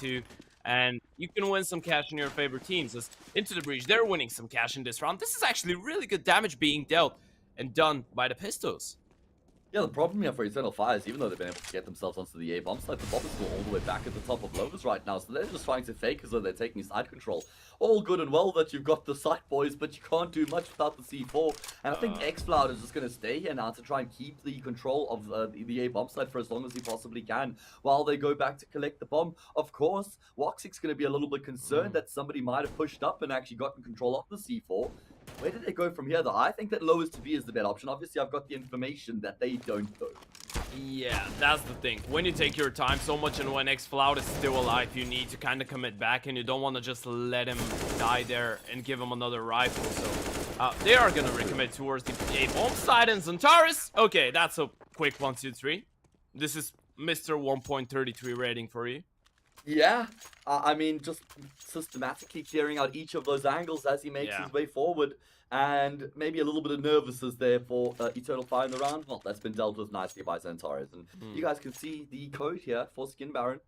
too. And you can win some cash in your favorite teams. As Into the Breach, they're winning some cash in this round. This is actually really good damage being dealt and done by the Pistols. Yeah, the problem here for Eternal Fire is even though they've been able to get themselves onto the A bomb site, the bomb is still all the way back at the top of lowers right now, so they're just trying to fake as though they're taking side control. All good and well that you've got the site boys, but you can't do much without the C4. And I think xCloud is just going to stay here now to try and keep the control of the A bomb site for as long as he possibly can, while they go back to collect the bomb. Of course, Woxic's going to be a little bit concerned that somebody might have pushed up and actually gotten control of the C4. Where did they go from here, though? I think that lowest to B is the better option. Obviously, I've got the information that they don't, though. Yeah, that's the thing. When you take your time so much and when xCloud is still alive, you need to kind of commit back and you don't want to just let him die there and give him another rifle. So they are going to recommit towards the A-bomb side and Zentaris. Okay, that's a quick 1, 2, 3. This is Mr. 1.33 rating for you. Yeah, I mean, just systematically clearing out each of those angles as he makes his way forward. And maybe a little bit of nervousness there for Eternal Fire in the round. Well, that's been dealt with nicely by Zentaris. And you guys can see the code here for Skin Baron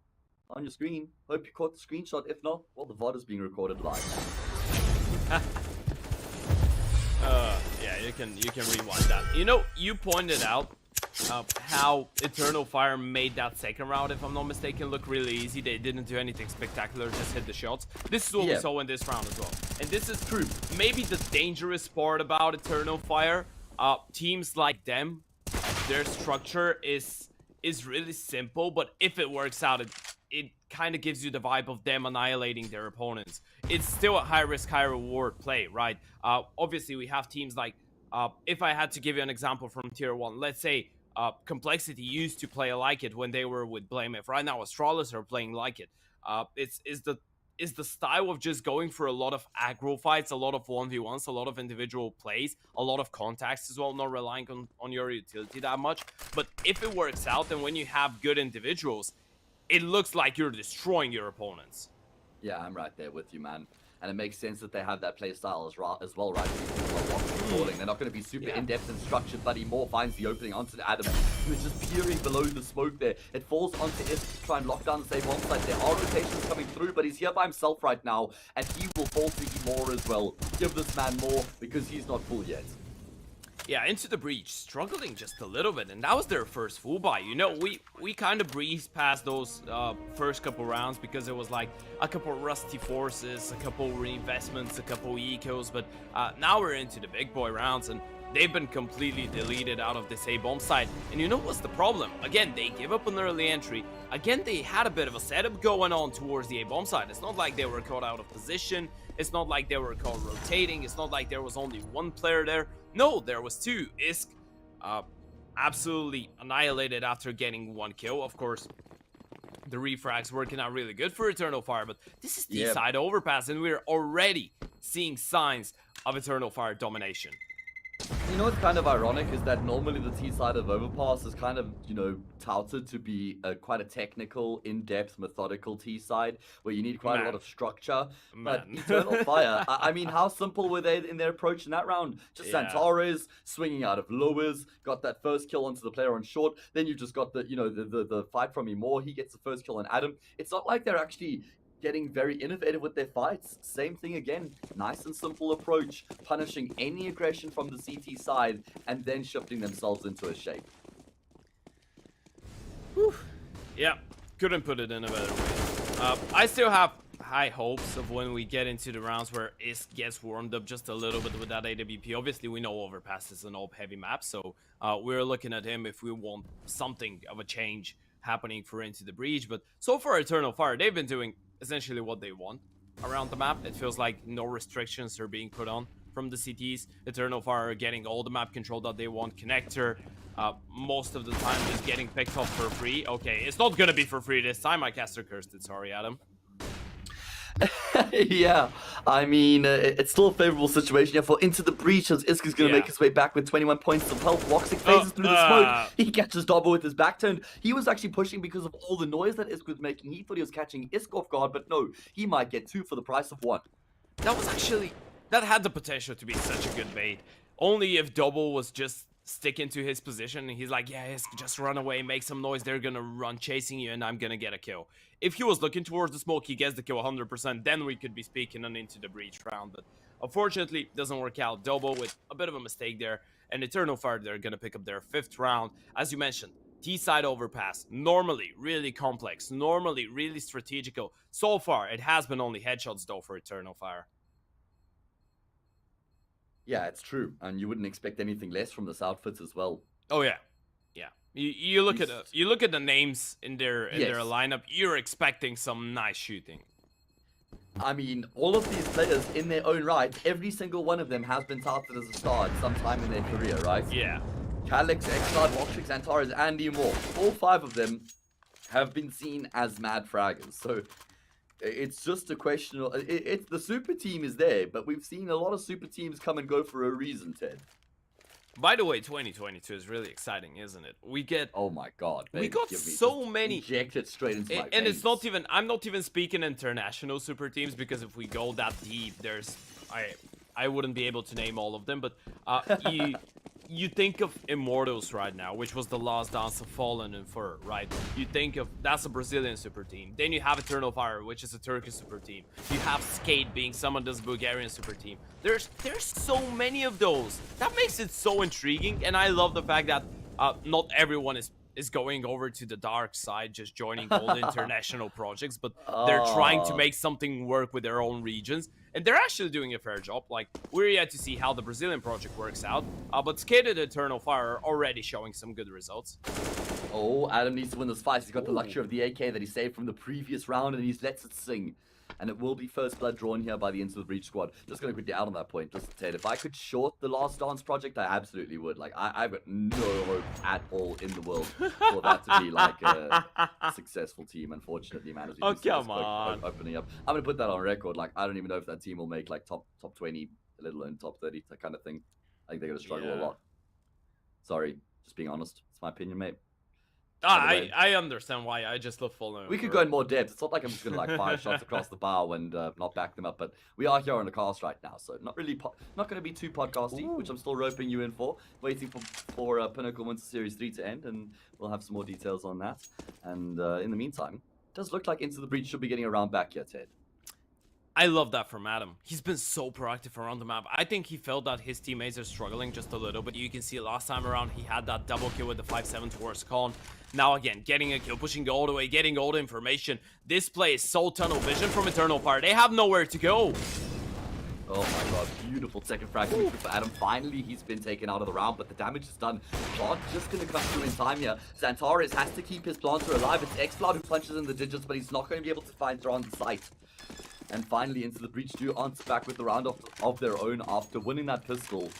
on your screen. Hope you caught the screenshot. If not, well, the VOD is being recorded live. Yeah, you can rewind that. You know, you pointed out how Eternal Fire made that second round, if I'm not mistaken, look really easy. They didn't do anything spectacular, just hit the shots. This is what we saw in this round as well. And this is true. Maybe the dangerous part about Eternal Fire, teams like them, their structure is really simple, but if it works out, it kind of gives you the vibe of them annihilating their opponents. It's still a high risk, high reward play, right? Obviously, we have teams like, if I had to give you an example from tier 1, let's say Complexity used to play like it when they were with BLUEJAYS. Right now, Astralis are playing like it. Is the style of just going for a lot of aggro fights, a lot of 1v1s, a lot of individual plays, a lot of contacts as well, not relying on your utility that much. But if it works out, then when you have good individuals, it looks like you're destroying your opponents. Yeah, I'm right there with you, man. And it makes sense that they have that play style as well, right? They're not going to be super in-depth and structured, but he more finds the opening onto Adam, who is just peering below the smoke there. It falls onto Isk to try and lock down the save on site. There are rotations coming through, but he's here by himself right now, and he will fall to E more as well. Give this man more, because he's not full yet. Yeah, Into the Breach, struggling just a little bit, and that was their first full buy. You know, we kind of breezed past those first couple rounds because it was like a couple rusty forces, a couple reinvestments, a couple ecos, but now we're into the big boy rounds, and they've been completely deleted out of this A-bomb site. And you know what's the problem? Again, they give up an early entry. Again, they had a bit of a setup going on towards the A-bomb site. It's not like they were caught out of position. It's not like they were caught rotating. It's not like there was only one player there. No, there was two. Isk absolutely annihilated after getting one kill. Of course, the refrags working out really good for Eternal Fire, but this is the side overpass, and we're already seeing signs of Eternal Fire domination. You know what's kind of ironic is that normally the T side of Overpass is kind of, you know, touted to be quite a technical, in-depth, methodical T side where you need quite a lot of structure. But Eternal Fire, I mean, how simple were they in their approach in that round? Just Zentaris swinging out of lowers, got that first kill onto the player on short. Then you just got the, you know, the fight from Emor. He gets the first kill on Adam. It's not like they're actually getting very innovative with their fights. Same thing again, nice and simple approach, punishing any aggression from the CT side and then shifting themselves into a shape. Whew. Yeah, couldn't put it in a better way. I still have high hopes of when we get into the rounds where Isk gets warmed up just a little bit with that AWP. Obviously, we know Overpass is an AWP-heavy map, so we're looking at him if we want something of a change happening for Into the Breach. But so far, Eternal Fire, they've been doing essentially what they want around the map. It feels like no restrictions are being put on from the CTs. Eternal Fire are getting all the map control that they want. Connector, most of the time just getting picked up for free. Okay, it's not gonna be for free this time. I caster cursed it, sorry Adam. Yeah, I mean, it's still a favorable situation here for Into the Breach as Isk is going to make his way back with 21 points of health. Woxic phases through the smoke. He catches Dobbo with his back turned. He was actually pushing because of all the noise that Isk was making. He thought he was catching Isk off guard, but no, he might get two for the price of one. That was actually, that had the potential to be such a good bait. Only if Dobbo was just sticking to his position, and he's like, yeah, just run away, make some noise, they're gonna run chasing you, and I'm gonna get a kill. If he was looking towards the smoke, he gets the kill 100%, then we could be speaking on into the breach round, but unfortunately, doesn't work out. Dobo with a bit of a mistake there, and Eternal Fire, they're gonna pick up their 5th round. As you mentioned, T-side overpass, normally really complex, normally really strategical. So far, it has been only headshots though for Eternal Fire. Yeah, it's true, and you wouldn't expect anything less from this outfit as well. Oh yeah, yeah. You look at the names in their lineup. You're expecting some nice shooting. I mean, all of these players in their own right, every single one of them has been touted as a star at some time in their career, right? Yeah. Calix, Xcloud, Waltrix, Antares, and more. All 5 of them have been seen as mad fraggers. So it's just a question of... It's the super team is there, but we've seen a lot of super teams come and go for a reason, Ted. By the way, 2022 is really exciting, isn't it? We get... Oh my god. We got so many... Injected straight into my and veins. it's not even... I'm not even speaking international super teams, because if we go that deep, there's... I wouldn't be able to name all of them, but you think of Immortals right now, which was the last dance of Fallen and Fur, right? You think of... That's a Brazilian super team. Then you have Eternal Fire, which is a Turkish super team. You have Skate being summoned as a Bulgarian super team. There's so many of those. That makes it so intriguing, and I love the fact that not everyone is going over to the dark side, just joining all the international projects, but they're trying to make something work with their own regions, and they're actually doing a fair job. Like, we're yet to see how the Brazilian project works out, but Skate and Eternal Fire are already showing some good results. Oh, Adam needs to win this fight. He's got the luxury of the AK that he saved from the previous round, and he's lets it sing. And it will be first blood drawn here by the Into the Breach squad. Just going to quickly out on that point. Just Ted, if I could short the Last Dance project, I absolutely would. Like, I've got no hope at all in the world for that to be like a successful team. Unfortunately, man. Oh, come on. Opening up. I'm going to put that on record. Like, I don't even know if that team will make like top 20, let alone top 30, that kind of thing. I think they're going to struggle a lot. Sorry, just being honest. It's my opinion, mate. I understand why. I just love Fallen. We could go in more depth. It's not like I'm just going to like fire shots across the bow and not back them up, but we are here on the cast right now, so not really not going to be too podcasty, which I'm still roping you in for. Waiting for Pinnacle Winter Series 3 to end, and we'll have some more details on that. And in the meantime, it does look like Into the Breach should be getting around back here, Ted. I love that from Adam. He's been so proactive around the map. I think he felt that his teammates are struggling just a little bit. You can see last time around, he had that double kill with the 5-7 towards Con. Now again, getting a kill, pushing all the way, getting all the information. This play is so tunnel vision from Eternal Fire. They have nowhere to go. Oh my god, beautiful second frag for Adam. Finally, he's been taken out of the round, but the damage is done. Not just going to come through in time here. Xantares has to keep his planter alive. It's Xcloud who punches in the digits, but he's not going to be able to find Thrawn the sight. And finally, Into the Breach do answer back with the round of their own after winning that pistol.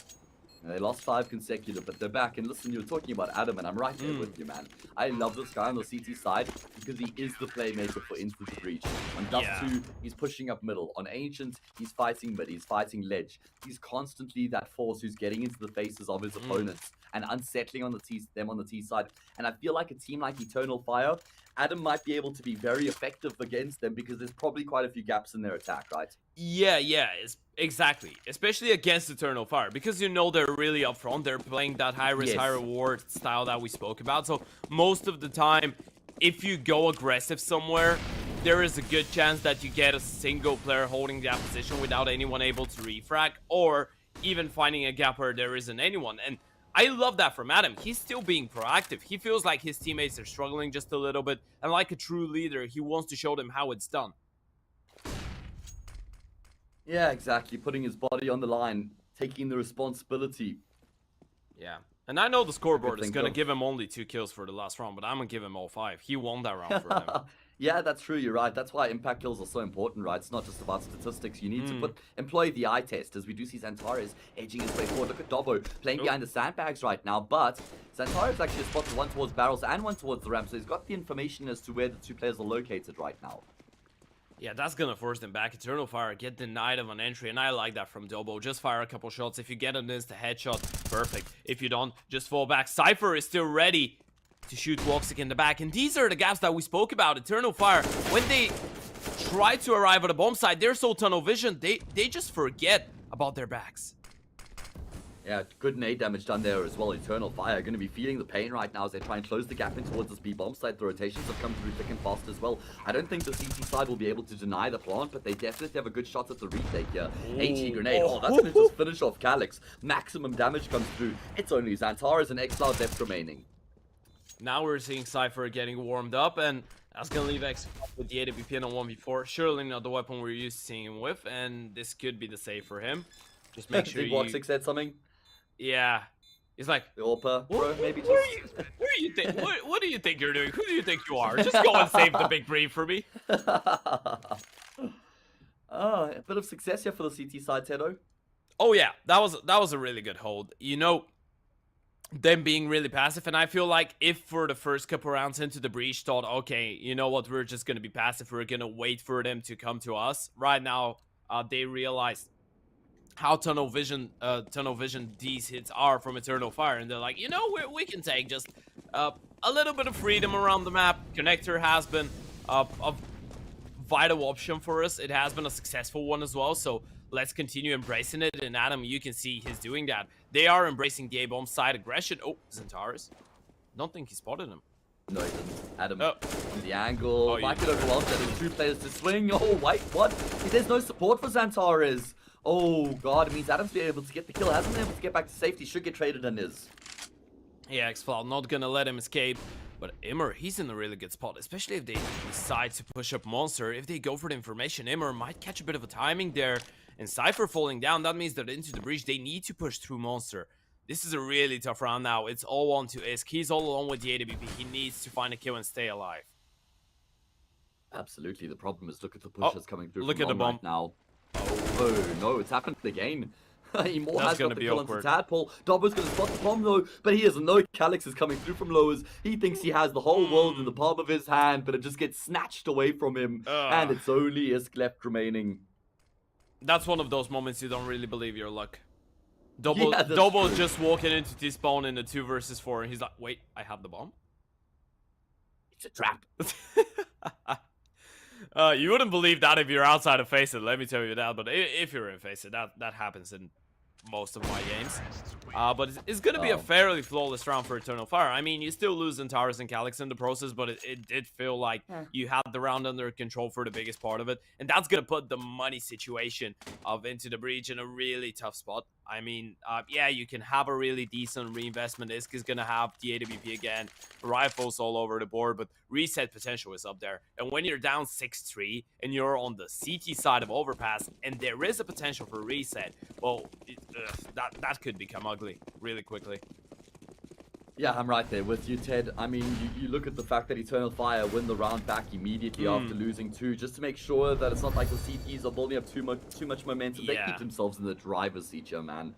They lost 5 consecutive, but they're back. And listen, you were talking about Adam, and I'm right there with you, man. I love this guy on the CT side because he is the playmaker for Into the Breach. On Dust 2, he's pushing up middle. On Ancient, he's fighting mid, he's fighting ledge. He's constantly that force who's getting into the faces of his opponents and unsettling on them on the T side. And I feel like a team like Eternal Fire, Adam might be able to be very effective against them because there's probably quite a few gaps in their attack, right? Yeah, exactly. Especially against Eternal Fire, because you know they're really up front. They're playing that high risk, high reward style that we spoke about. So most of the time, if you go aggressive somewhere, there is a good chance that you get a single player holding that position without anyone able to refrag, or even finding a gap where there isn't anyone. And I love that from Adam. He's still being proactive. He feels like his teammates are struggling just a little bit, and like a true leader, he wants to show them how it's done. Yeah, exactly. Putting his body on the line, taking the responsibility. Yeah. And I know the scoreboard is going to give him only 2 kills for the last round, but I'm going to give him all 5. He won that round for them. Yeah, that's true. You're right. That's why impact kills are so important, right? It's not just about statistics. You need to employ the eye test, as we do see Xantares edging his way forward. Look at Dobo playing behind the sandbags right now, but Xantares actually spotted one towards barrels and one towards the ramp, so he's got the information as to where the 2 players are located right now. Yeah, that's gonna force them back. Eternal Fire get denied of an entry, and I like that from Dobo. Just fire a couple shots. If you get an insta headshot, perfect. If you don't, just fall back. Cypher is still ready to shoot Woxic in the back, and these are the gaps that we spoke about. Eternal Fire, when they try to arrive at a bomb site, they're so tunnel vision, they just forget about their backs. Yeah, good nade damage done there as well. Eternal Fire going to be feeling the pain right now as they try and close the gap in towards this B-bomb side. The rotations have come through thick and fast as well. I don't think the CT side will be able to deny the plant, but they definitely have a good shot at the retake here. HE grenade. Oh, that's going to just finish off Calyx. Maximum damage comes through. It's only Xantares and Xcloud left remaining. Now we're seeing Cypher getting warmed up, and that's going to leave X with the AWP on 1v4. Surely not the weapon we're used to seeing him with, and this could be the save for him. Just make sure you... Woxic said something. Yeah. He's like, the Orpa, bro, maybe just... What do you think? What do you think you're doing? Who do you think you are? Just go and save the big brief for me. A bit of success here for the CT side, Tedo. Oh yeah, that was a really good hold. You know, them being really passive, and I feel like if for the first couple rounds into the breach thought, okay, you know what, we're just gonna be passive, we're gonna wait for them to come to us. Right now, they realized how tunnel vision these hits are from Eternal Fire, and they're like, you know, we can take just a little bit of freedom around the map. Connector has been a vital option for us. It has been a successful one as well, so let's continue embracing it. And Adam, you can see he's doing that. They are embracing the A-bomb side aggression. Oh, Xantares. Don't think he spotted him. No, he didn't. Adam, the angle. Might get overwhelmed. There's 2 players to swing. Oh, wait, what? There's no support for Xantares. Oh, God. It means Adam's been able to get the kill. Hasn't been able to get back to safety. Should get traded and is. Yeah, Xcloud not gonna let him escape. But Immer, he's in a really good spot, especially if they decide to push up Monster. If they go for the information, Immer might catch a bit of a timing there. And Cypher falling down, that means that into the breach, they need to push through Monster. This is a really tough round now. It's all on to Isk. He's all alone with the AWP. He needs to find a kill and stay alive. Absolutely. The problem is, look at the pushes coming through. Look at the bomb right now. Oh, no, it's happened again. Emo has got the kill onto Tadpole. Dobbo's going to spot the bomb though, but he doesn't know Calyx is coming through from lowers. He thinks he has the whole world in the palm of his hand, but it just gets snatched away from him. And it's only Isk left remaining. That's one of those moments you don't really believe your luck. Dobbo's just walking into T-spawn in the 2 versus 4, and he's like, wait, I have the bomb? It's a trap. You wouldn't believe that if you're outside of Face It, let me tell you that. But if you're in Face It, that happens in most of my games. But it's going to be a fairly flawless round for Eternal Fire. I mean, you still lose Xantares and Calyx in the process, but it did feel like you had the round under control for the biggest part of it. And that's going to put the money situation of Into the Breach in a really tough spot. I mean, yeah, you can have a really decent reinvestment. Isk is going to have the AWP again, rifles all over the board, but reset potential is up there. And when you're down 6-3 and you're on the CT side of Overpass and there is a potential for reset, well, that could become ugly really quickly. Yeah, I'm right there with you, Ted. I mean, you look at the fact that Eternal Fire win the round back immediately after losing 2, just to make sure that it's not like the CTs are building up too much momentum. They keep themselves in the driver's seat here, man.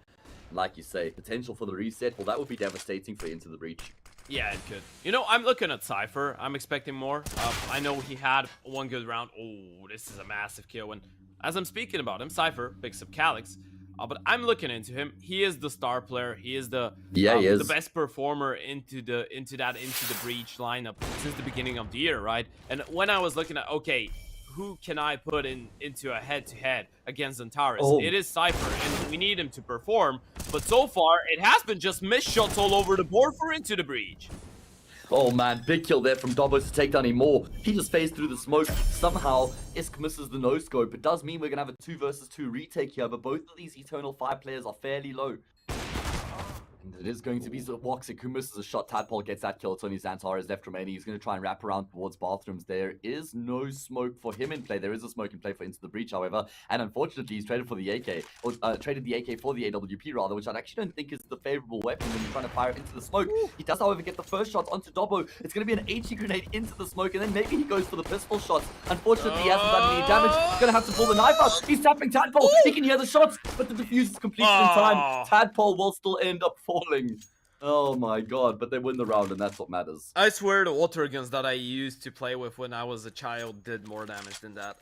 Like you say, potential for the reset, well, that would be devastating for Into the Breach. Yeah, it could. You know, I'm looking at Cypher. I'm expecting more. I know he had one good round. Oh, this is a massive kill. And as I'm speaking about him, Cypher picks up Calyx. But I'm looking into him. He is the star player. He is the the best performer into the breach lineup since the beginning of the year, right? And when I was looking at, okay, who can I put into a head-to-head against Xantares? It is Cypher, and we need him to perform. But so far, it has been just missed shots all over the board for Into the Breach. Oh man, big kill there from Dobbo to take down Emo. He just phased through the smoke. Somehow, Isk misses the no-scope. It does mean we're going to have a 2 versus 2 retake here, but both of these Eternal Fire players are fairly low. And it is going to be Woxic who misses a shot. Tadpole gets that kill. It's only Xantares left remaining. He's going to try and wrap around towards bathrooms. There is no smoke for him in play. There is a smoke in play for Into the Breach, however. And unfortunately, he's traded for the AK. Or traded the AK for the AWP, rather, which I actually don't think is the favorable weapon when you're trying to fire it into the smoke. He does, however, get the first shot onto Dobbo. It's going to be an HE grenade into the smoke, and then maybe he goes for the pistol shots. Unfortunately, he hasn't done any damage. He's going to have to pull the knife out. He's tapping Tadpole. He can hear the shots, but the defuse is completed in time. Tadpole will still end up falling. Oh my god, but they win the round and that's what matters. I swear the water guns that I used to play with when I was a child did more damage than that.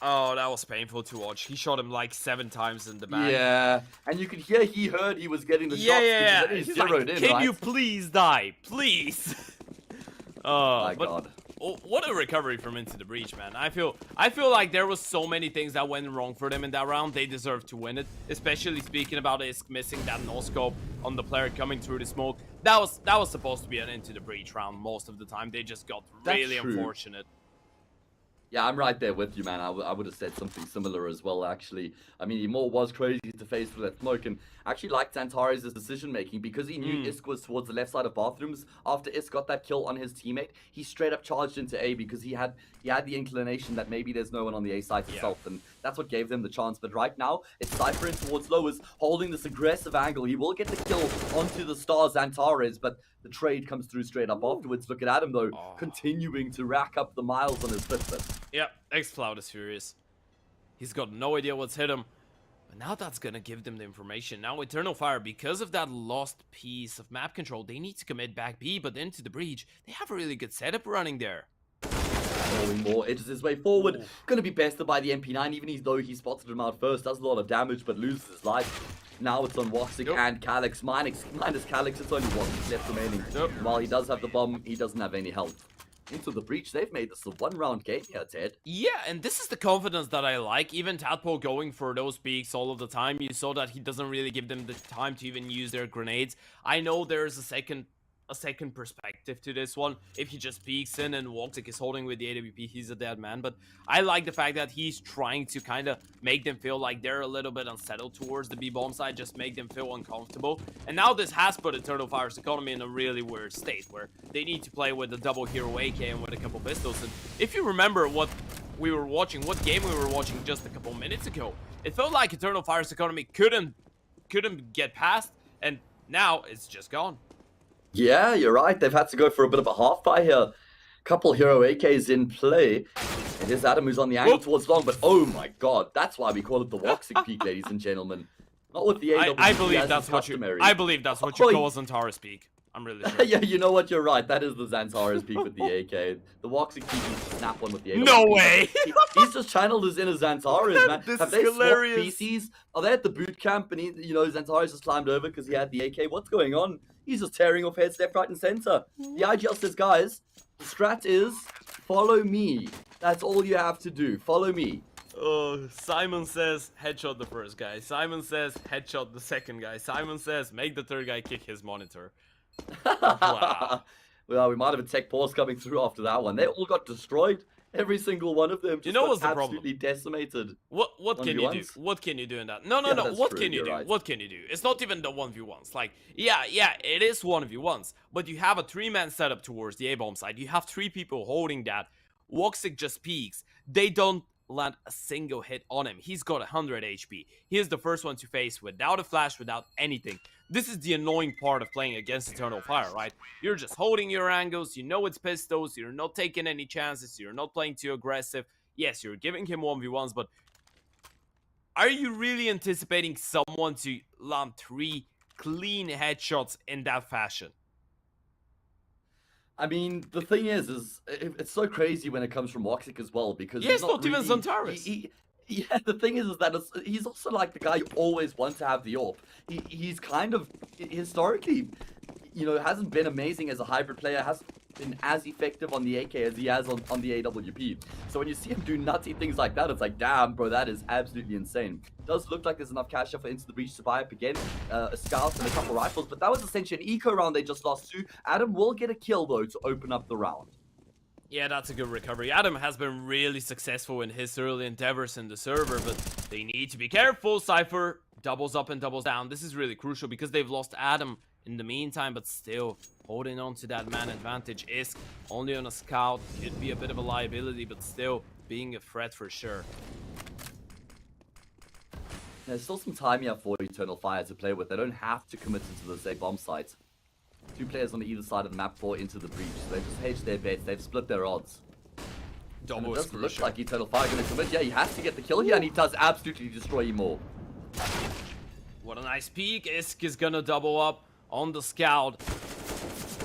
Oh, that was painful to watch. He shot him like 7 times in the back. Yeah, and you could hear he heard he was getting the shots. Yeah. He's like, can you please die? Please. Oh my god. what a recovery from Into the Breach, man. I feel like there was so many things that went wrong for them in that round. They deserve to win it, especially speaking about Isk missing that no-scope on the player coming through the smoke. That was supposed to be an Into the Breach round most of the time. They just got really unfortunate. Yeah, I'm right there with you, man. I would have said something similar as well, actually. I mean, Emor was crazy to face with that smoke, and actually liked Xantares' decision-making because he knew Isk was towards the left side of bathrooms. After Isk got that kill on his teammate, he straight up charged into A because he had the inclination that maybe there's no one on the A side itself, and that's what gave them the chance. But right now, it's Cypher in towards Lowers, holding this aggressive angle. He will get the kill onto the star Xantares, but the trade comes through straight up afterwards. Look at Adam, though, continuing to rack up the miles on his Fitbit. Yep, X-Cloud is furious. He's got no idea what's hit him. But now that's gonna give them the information. Now Eternal Fire, because of that lost piece of map control, they need to commit back B, but Into the Breach, they have a really good setup running there. More edges his way forward. Gonna be bested by the MP9, even though he spotted him out first. Does a lot of damage, but loses his life. Now it's on Woxic and Calyx. Minus Calyx, it's only Woxic left remaining. While he does have the bomb, he doesn't have any health. Into the Breach, they've made this a one-round game here, Ted. Yeah, and this is the confidence that I like. Even Tadpole going for those peaks all of the time. You saw that he doesn't really give them the time to even use their grenades. I know there's a second perspective to this one. If he just peeks in and Woxic is holding with the AWP, he's a dead man. But I like the fact that he's trying to kind of make them feel like they're a little bit unsettled towards the B-bomb side, just make them feel uncomfortable. And now this has put Eternal Fire's economy in a really weird state, where they need to play with a double hero AK and with a couple pistols. And if you remember what game we were watching just a couple minutes ago, it felt like Eternal Fire's economy couldn't get past, and now it's just gone. Yeah, you're right. They've had to go for a bit of a half buy here. Couple hero AKs in play. It is Adam who's on the angle towards long, but oh my god, that's why we call it the Woxic peak, ladies and gentlemen. Not with the AWP. I believe that's what you call Xantares peak. I'm really sure. Yeah, you know what? You're right. That is the Xantares peak with the AK. The Woxic peak is snap one with the AWP. No way! He's just channeled his inner Xantares, man. This Have is they hilarious. swapped PCs? Are they at the boot camp and Xantares just climbed over because he had the AK? What's going on? He's just tearing off heads left, right, and center. The IGL says, guys, the strat is follow me. That's all you have to do. Follow me. Oh, Simon says headshot the first guy. Simon says headshot the second guy. Simon says make the third guy kick his monitor. Wow. Well, we might have a tech pause coming through after that one. They all got destroyed. Every single one of them just what's the absolutely decimated. What can you do? What can you do in that? No. What can you do? Right. What can you do? It's not even the 1v1s. Like, yeah, it is 1v1s. But you have a 3-man setup towards the A-bomb side. You have 3 people holding that. Woxic just peeks. They don't land a single hit on him. He's got 100 HP. He is the first one to face without a flash, without anything. This is the annoying part of playing against Eternal Fire, right? You're just holding your angles, you know it's pistols, you're not taking any chances, you're not playing too aggressive. Yes, you're giving him 1v1s, but are you really anticipating someone to land 3 clean headshots in that fashion? I mean, the thing is it's so crazy when it comes from Woxic as well, because it's not even Xantares. Yeah, the thing is that he's also like the guy you always want to have the AWP. He's kind of, historically, hasn't been amazing as a hybrid player, hasn't been as effective on the AK as he has on the AWP. So when you see him do nutty things like that, it's like, damn, bro, that is absolutely insane. Does look like there's enough cash for Into the Breach to buy up again, a scout and a couple rifles, but that was essentially an eco round they just lost to. Adam will get a kill, though, to open up the round. Yeah, that's a good recovery. Adam has been really successful in his early endeavors in the server, but they need to be careful. Cypher doubles up and doubles down. This is really crucial because they've lost Adam in the meantime, but still holding on to that man advantage. Isk only on a scout, could be a bit of a liability, but still being a threat for sure. There's still some time here for Eternal Fire to play with. They don't have to commit into the same bomb site. 2 players on either side of the map for Into the Breach. So they've just hedged their bets. They've split their odds. Double it doesn't look like Eternal Fire going to commit. Yeah, he has to get the kill here, and he does absolutely destroy Emor. What a nice peek. Isk is going to double up on the scout.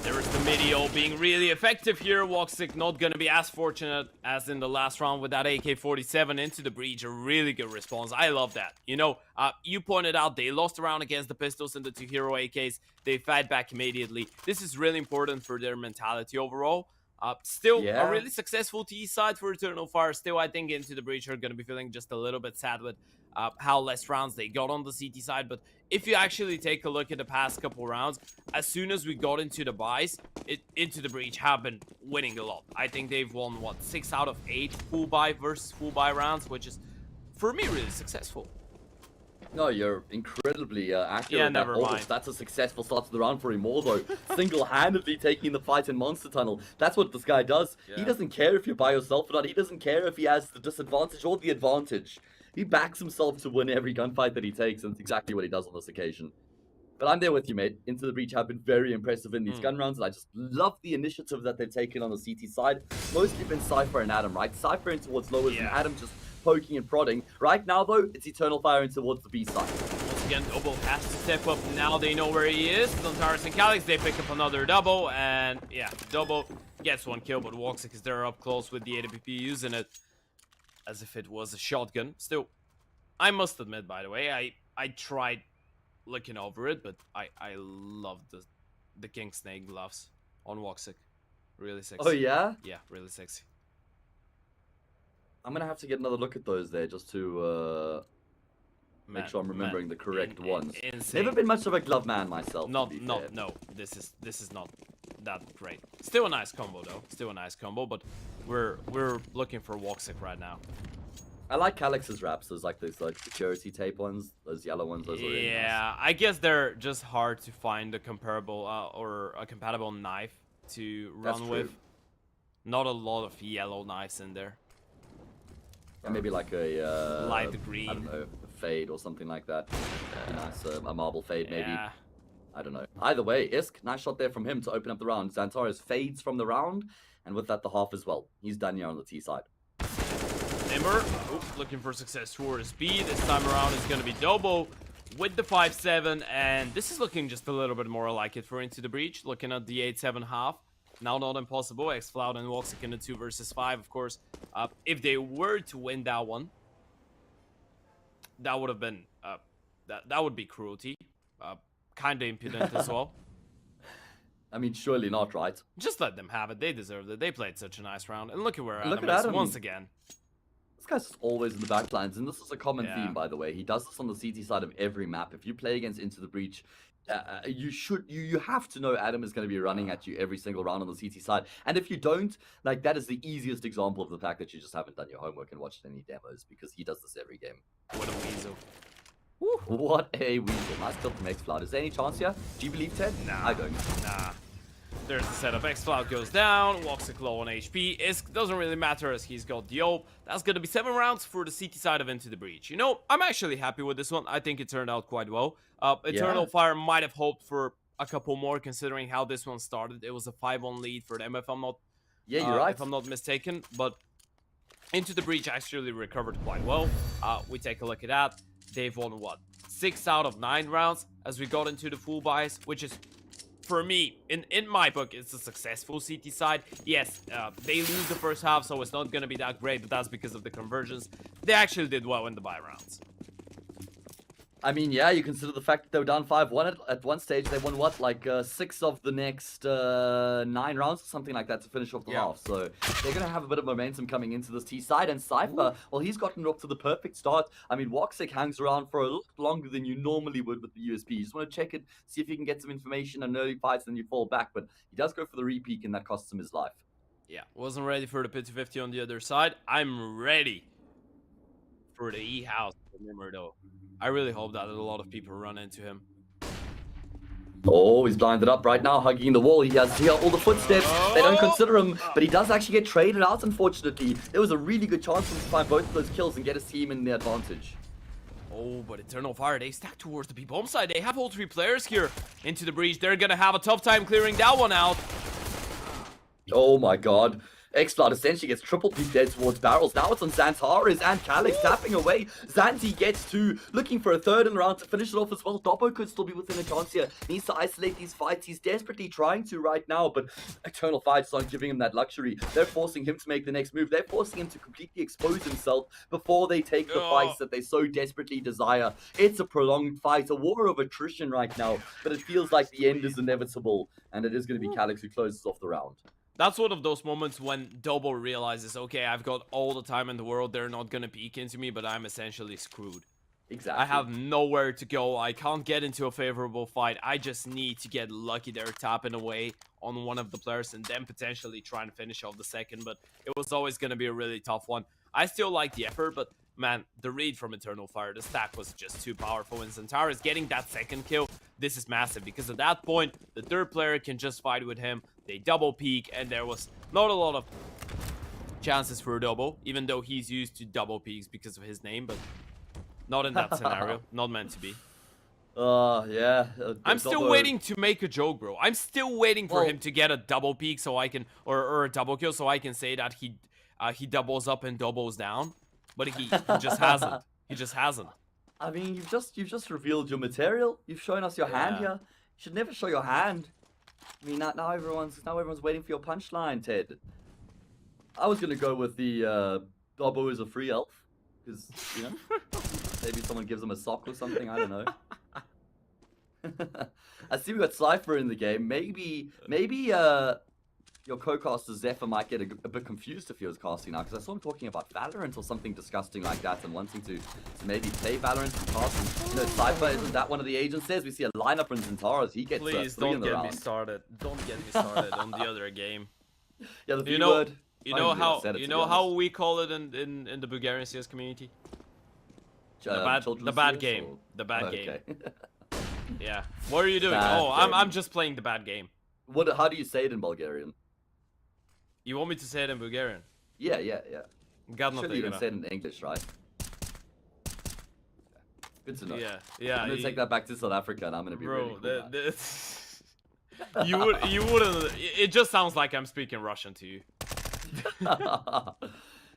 There is the Medio being really effective here. Woxic not going to be as fortunate as in the last round with that AK-47 Into the Breach. A really good response. I love that. You pointed out they lost a round against the pistols and the 2 hero AKs. They fight back immediately. This is really important for their mentality overall. Still Yeah. a really successful T side for Eternal Fire. Still, I think Into the Breach are going to be feeling just a little bit sad with how less rounds they got on the CT side. But if you actually take a look at the past couple rounds, as soon as we got into the buys, Into the Breach have been winning a lot. I think they've won, what, 6 out of 8 full buy versus full buy rounds, which is, for me, really successful. No, you're incredibly accurate. Yeah, never mind. That's a successful start to the round for him, though. Single-handedly taking the fight in Monster Tunnel. That's what this guy does. Yeah. He doesn't care if you're by yourself or not. He doesn't care if he has the disadvantage or the advantage. He backs himself to win every gunfight that he takes, and it's exactly what he does on this occasion. But I'm there with you, mate. Into the Breach have been very impressive in these gun rounds, and I just love the initiative that they've taken on the CT side. Mostly been Cypher and Adam, right? Cypher in towards lowers and Adam just poking and prodding. Right now, though, it's Eternal Fire in towards the B side. Once again, Double has to step up. Now they know where he is. Dontaris and Calix, they pick up another double, and yeah, Double gets 1 kill, but Woxic is there up close with the AWP using it as if it was a shotgun. Still, I must admit, by the way, I tried looking over it, but I love the King Snake gloves on Woxic. Really sexy. Oh, yeah? Yeah, really sexy. I'm gonna have to get another look at those there just to make sure I'm remembering the correct ones. Insane. Never been much of a glove man myself. No. This is not that great. Still a nice combo though. Still a nice combo, but we're looking for Woxic right now. I like Calix's wraps. Those like security tape ones, those yellow ones. Those are really nice. I guess they're just hard to find a comparable or a compatible knife to run with. Not a lot of yellow knives in there. Yeah, maybe like a light green. I don't know, a fade or something like that. Nice, a marble fade maybe. Yeah. I don't know. Either way, Isk, nice shot there from him to open up the round. Xantares fades from the round, and with that the half as well. He's done here on the T side. Nimber, looking for success towards B. This time around is going to be Double with the 5-7, and this is looking just a little bit more like it for Into the Breach. Looking at the 8-7 half. Now not impossible. Xfloud and Woxic in the 2 versus 5, of course. If they were to win that one, that would have been that would be cruelty. Kind of impudent as well. I mean, surely not, right? Just let them have it. They deserved it. They played such a nice round. And look at where Adam is once again. This guy's always in the backlines, and this is a common theme, by the way. He does this on the CT side of every map. If you play against Into the Breach, you have to know Adam is going to be running at you every single round on the CT side. And if you don't, like, that is the easiest example of the fact that you just haven't done your homework and watched any demos, because he does this every game. What a weasel. Woo. What a weasel. Nice kill from Xfloud. Is there any chance here? Do you believe, Ted? Nah. I don't. Nah. There's the setup. Xfloud goes down. Woxic low on HP. Isk doesn't really matter as he's got the ult. That's going to be 7 rounds for the CT side of Into the Breach. You know, I'm actually happy with this one. I think it turned out quite well. Eternal Fire might have hoped for a couple more considering how this one started. It was a 5-1 lead for them if I'm not you're right. If I'm not mistaken. But Into the Breach actually recovered quite well. We take a look at that. They've won, what, 6 out of 9 rounds as we got into the full buys, which is, for me, in my book, it's a successful CT side. Yes, they lose the first half, so it's not going to be that great, but that's because of the conversions. They actually did well in the buy rounds. I mean, yeah, you consider the fact that they were down 5-1 at one stage. They won, what, like 6 of the next 9 rounds or something like that to finish off the half. So they're going to have a bit of momentum coming into this T side. And Cypher, well, he's gotten off to the perfect start. I mean, Woxic hangs around for a little longer than you normally would with the USP. You just want to check it, see if you can get some information and early fights, and you fall back. But he does go for the repeat, and that costs him his life. Yeah, wasn't ready for the pit 50 on the other side. I'm ready for the E-house Nimmer, though. I really hope that a lot of people run into him. Oh, he's blinded up right now, hugging the wall. He has to hear all the footsteps. They don't consider him, but he does actually get traded out, unfortunately. There was a really good chance for him to find both of those kills and get his team in the advantage. Oh, but Eternal Fire, they stack towards the B-bomb side. They have all 3 players here Into the Breach. They're going to have a tough time clearing that one out. Oh my god. Xfloud essentially gets triple peeked there towards barrels. Now it's on Xantares and Calix tapping away. Xanti gets 2, looking for a 3rd in the round to finish it off as well. Doppo could still be within a chance here. Needs to isolate these fights. He's desperately trying to right now, but Eternal Fire just aren't giving him that luxury. They're forcing him to make the next move. They're forcing him to completely expose himself before they take the fights that they so desperately desire. It's a prolonged fight, a war of attrition right now, but it feels like the end is inevitable, and it is going to be Calix who closes off the round. That's one of those moments when Double realizes, okay, I've got all the time in the world, they're not gonna peek into me, but I'm essentially screwed. Exactly. I have nowhere to go, I can't get into a favorable fight, I just need to get lucky there, tapping away on one of the players, and then potentially trying to finish off the second, but it was always gonna be a really tough one. I still like the effort, but man, the read from Eternal Fire, the stack was just too powerful, and Zantara's getting that second kill, this is massive, because at that point, the third player can just fight with him, they double peek, and there was not a lot of chances for a double, even though he's used to double peeks because of his name, but not in that scenario, not meant to be. Yeah. I'm still waiting to make a joke, bro. I'm still waiting for him to get a double peek so I can, or a double kill so I can say that he doubles up and doubles down, but he just hasn't. He just hasn't. I mean, you've just revealed your material. You've shown us your hand here. You should never show your hand. I mean, now everyone's waiting for your punchline, Ted. I was gonna go with the Dobbo is a free elf, because you know maybe someone gives him a sock or something. I don't know. I see we got Cypher in the game. Maybe your co-caster Zephyr might get a bit confused if he was casting now, because I saw him talking about Valorant or something disgusting like that, and wanting to maybe play Valorant and cast. And, you know, Cypher, isn't that one of the agents says? We see a lineup from Zantara's. He gets Please three don't in the get round. me started. Don't get me started on the other game. Yeah, the You know, word. you know how we call it in the Bulgarian CS community. The bad game. Or... The bad game. Okay. Yeah. What are you doing? Bad I'm just playing the bad game. How do you say it in Bulgarian? You want me to say it in Bulgarian? Yeah. God, Surely you don't say it in English, right? Good to know. Yeah. I'm gonna take that back to South Africa, and I'm gonna be really cool. You wouldn't. It just sounds like I'm speaking Russian to you.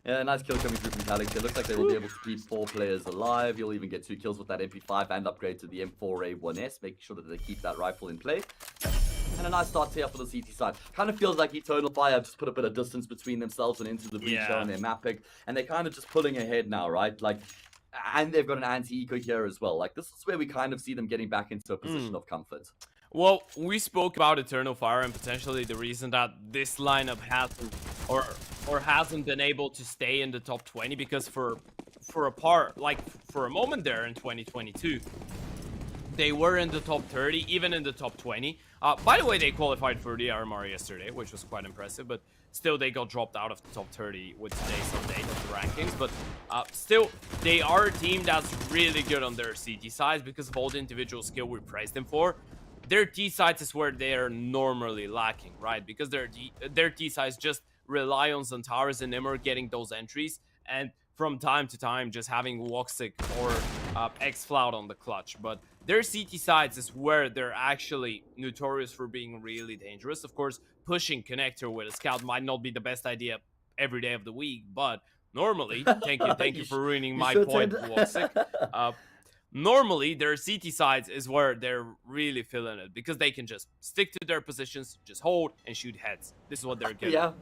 Yeah, nice kill coming through from Calix. It looks like they will be able to keep 4 players alive. You'll even get 2 kills with that MP5 and upgrade to the M4A1S, making sure that they keep that rifle in play. And a nice start here for the CT side. Kind of feels like Eternal Fire just put a bit of distance between themselves and into the breach on their map pick. And they're kind of just pulling ahead now, right? Like, and they've got an anti-eco here as well. Like, this is where we kind of see them getting back into a position of comfort. Well, we spoke about Eternal Fire and potentially the reason that this lineup hasn't or hasn't been able to stay in the top 20, because for a moment there in 2022, they were in the top 30, even in the top 20. By the way, they qualified for the RMR yesterday, which was quite impressive, but still they got dropped out of the top 30 with today's update of the rankings. But still, they are a team that's really good on their CT sides because of all the individual skill we praised them for. Their T sides is where they are normally lacking, right? Because their T sides just rely on Zantara's and Nimmer getting those entries, and from time to time just having Woxic or X-Flout on the clutch. But their CT sides is where they're actually notorious for being really dangerous. Of course, pushing connector with a scout might not be the best idea every day of the week, but normally, thank you for ruining my point, Woxic. Normally, their CT sides is where they're really feeling it, because they can just stick to their positions, just hold and shoot heads. This is what they're good at.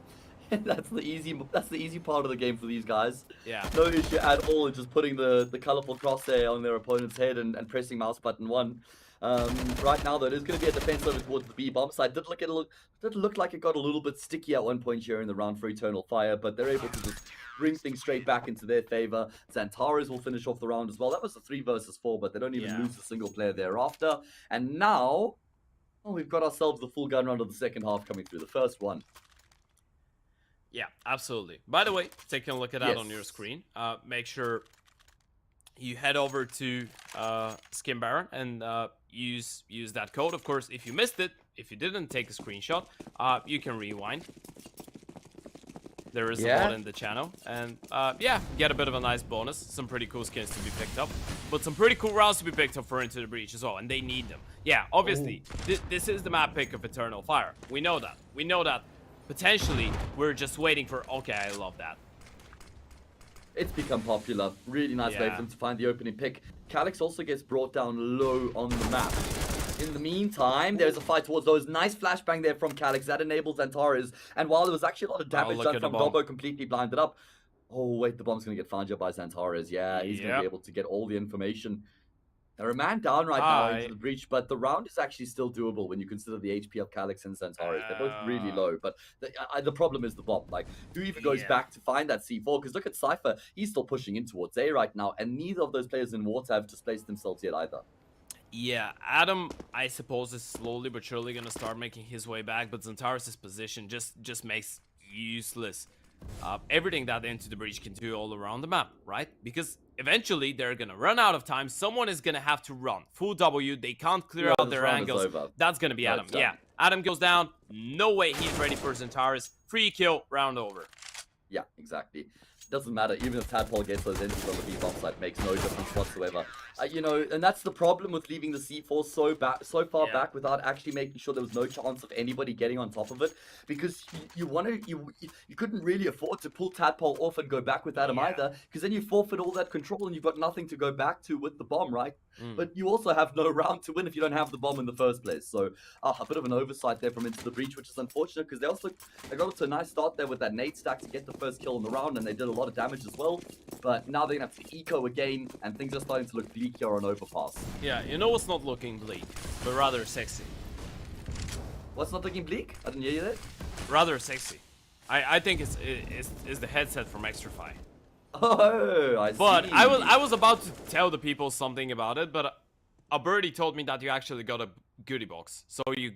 That's the easy part of the game for these guys. Yeah. No issue at all in just putting the colorful crosshair on their opponent's head and pressing mouse button 1. Right now, though, there's going to be a defense over towards the B bomb side. Did look like it got a little bit sticky at one point here in the round for Eternal Fire, but they're able to just bring things straight back into their favor. Zantara's will finish off the round as well. That was a 3 versus 4, but they don't even lose a single player thereafter. And now, we've got ourselves the full gun round of the second half coming through. The first one. Yeah, absolutely. By the way, taking a look at that on your screen, make sure you head over to Skin Baron and use that code. Of course, if you missed it, if you didn't take a screenshot, you can rewind. There is a bot in the channel, and get a bit of a nice bonus. Some pretty cool skins to be picked up, but some pretty cool rounds to be picked up for Into the Breach as well, and they need them. Yeah, obviously, this is the map pick of Eternal Fire. We know that. We know that. Potentially, we're just waiting for... Okay, I love that. It's become popular. Really nice way for them to find the opening pick. Calix also gets brought down low on the map. In the meantime, there's a fight towards those. Nice flashbang there from Calix. That enables Antares. And while there was actually a lot of damage done from Dobbo completely blinded up. Oh, wait, the bomb's going to get found here by Antares. Yeah, he's going to be able to get all the information. They're a man down right now into the breach, but the round is actually still doable when you consider the HP of Calyx and Centaurus. They're both really low, but the problem is the bomb. Like, who even goes back to find that C4? Because look at Cypher, he's still pushing in towards A right now, and neither of those players in water have displaced themselves yet either. Yeah, Adam, I suppose, is slowly but surely going to start making his way back, but Centaurus' position just makes useless everything that Into the Breach can do all around the map, right? Because eventually they're going to run out of time. Someone is going to have to run. Full W, they can't clear out their angles. That's going to be Adam. Yeah, Adam goes down. No way he's ready for Centaurus. Free kill, round over. Yeah, exactly. Doesn't matter, even if Tadpole gets those entries on the B bomb site, makes no difference whatsoever. You know, and that's the problem with leaving the C4 so far back without actually making sure there was no chance of anybody getting on top of it, because you couldn't really afford to pull Tadpole off and go back with Adam either, because then you forfeit all that control and you've got nothing to go back to with the bomb, right? But you also have no round to win if you don't have the bomb in the first place. So a bit of an oversight there from Into the Breach, which is unfortunate, because they got off to a nice start there with that nade stack to get the first kill in the round, and they did a lot of damage as well. But now they're gonna have to eco again, and things are starting to look bleak here on overpass. Yeah, you know what's not looking bleak, but rather sexy. What's not looking bleak? I didn't hear you there. Rather sexy. I think it's the headset from Extrafy. Oh, I see. But I was about to tell the people something about it, but a birdie told me that you actually got a goodie box, so you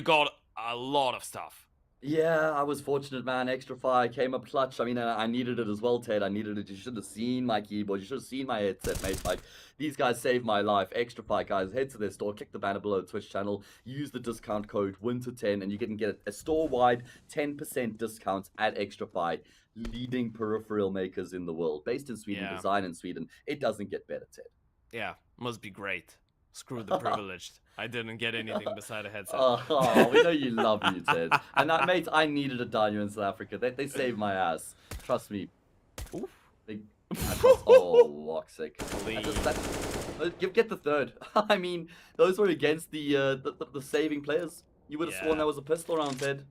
got a lot of stuff. Yeah, I was fortunate, man. Extrafy came up clutch. I mean, I needed it as well, Ted. I needed it. You should have seen my keyboard. You should have seen my headset, mate. Like, these guys saved my life. Extrafy, guys, head to their store, click the banner below the Twitch channel, use the discount code WINTER10, and you can get a store-wide 10% discount at Extrafy, leading peripheral makers in the world. Based in Sweden, design in Sweden. It doesn't get better, Ted. Yeah, must be great. Screw the privileged. I didn't get anything beside a headset. Oh, we know you love you, Ted. And mate, I needed a Daniel in South Africa. They saved my ass. Trust me. Oof. Oh, Loxic. Get the third. I mean, those were against the saving players. You would have sworn there was a pistol around, Ted.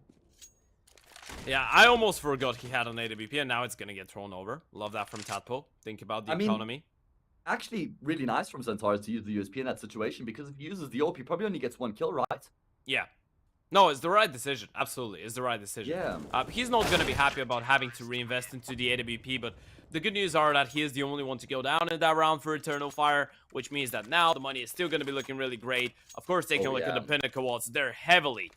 Yeah, I almost forgot he had an AWP, and now it's gonna get thrown over. Love that from Tadpole. Think about the economy. Actually, really nice from Centaurus to use the USP in that situation, because if he uses the AWP, he probably only gets one kill, right? Yeah. No, it's the right decision. Absolutely, it's the right decision. Yeah. He's not going to be happy about having to reinvest into the AWP, but the good news are that he is the only one to go down in that round for Eternal Fire, which means that now the money is still going to be looking really great. Of course, they can look at the Pinnacle odds. They're heavily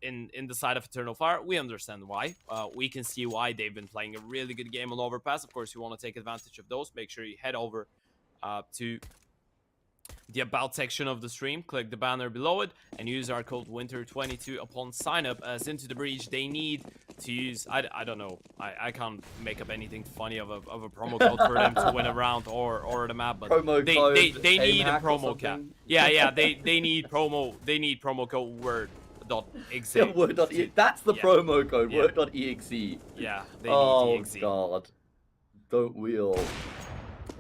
in the side of Eternal Fire. We understand why. We can see why. They've been playing a really good game on Overpass. Of course, you want to take advantage of those. Make sure you head over to the About section of the stream, click the banner below it, and use our code WINTER22 upon sign up. As Into the Breach, they need to use, I don't know, I can't make up anything funny of a promo code for them to win a round or the map, but they need a promo code. Yeah, they need promo code word.exe. Yeah, that's the promo code, word.exe. Yeah, they need exe. Oh god, don't we all?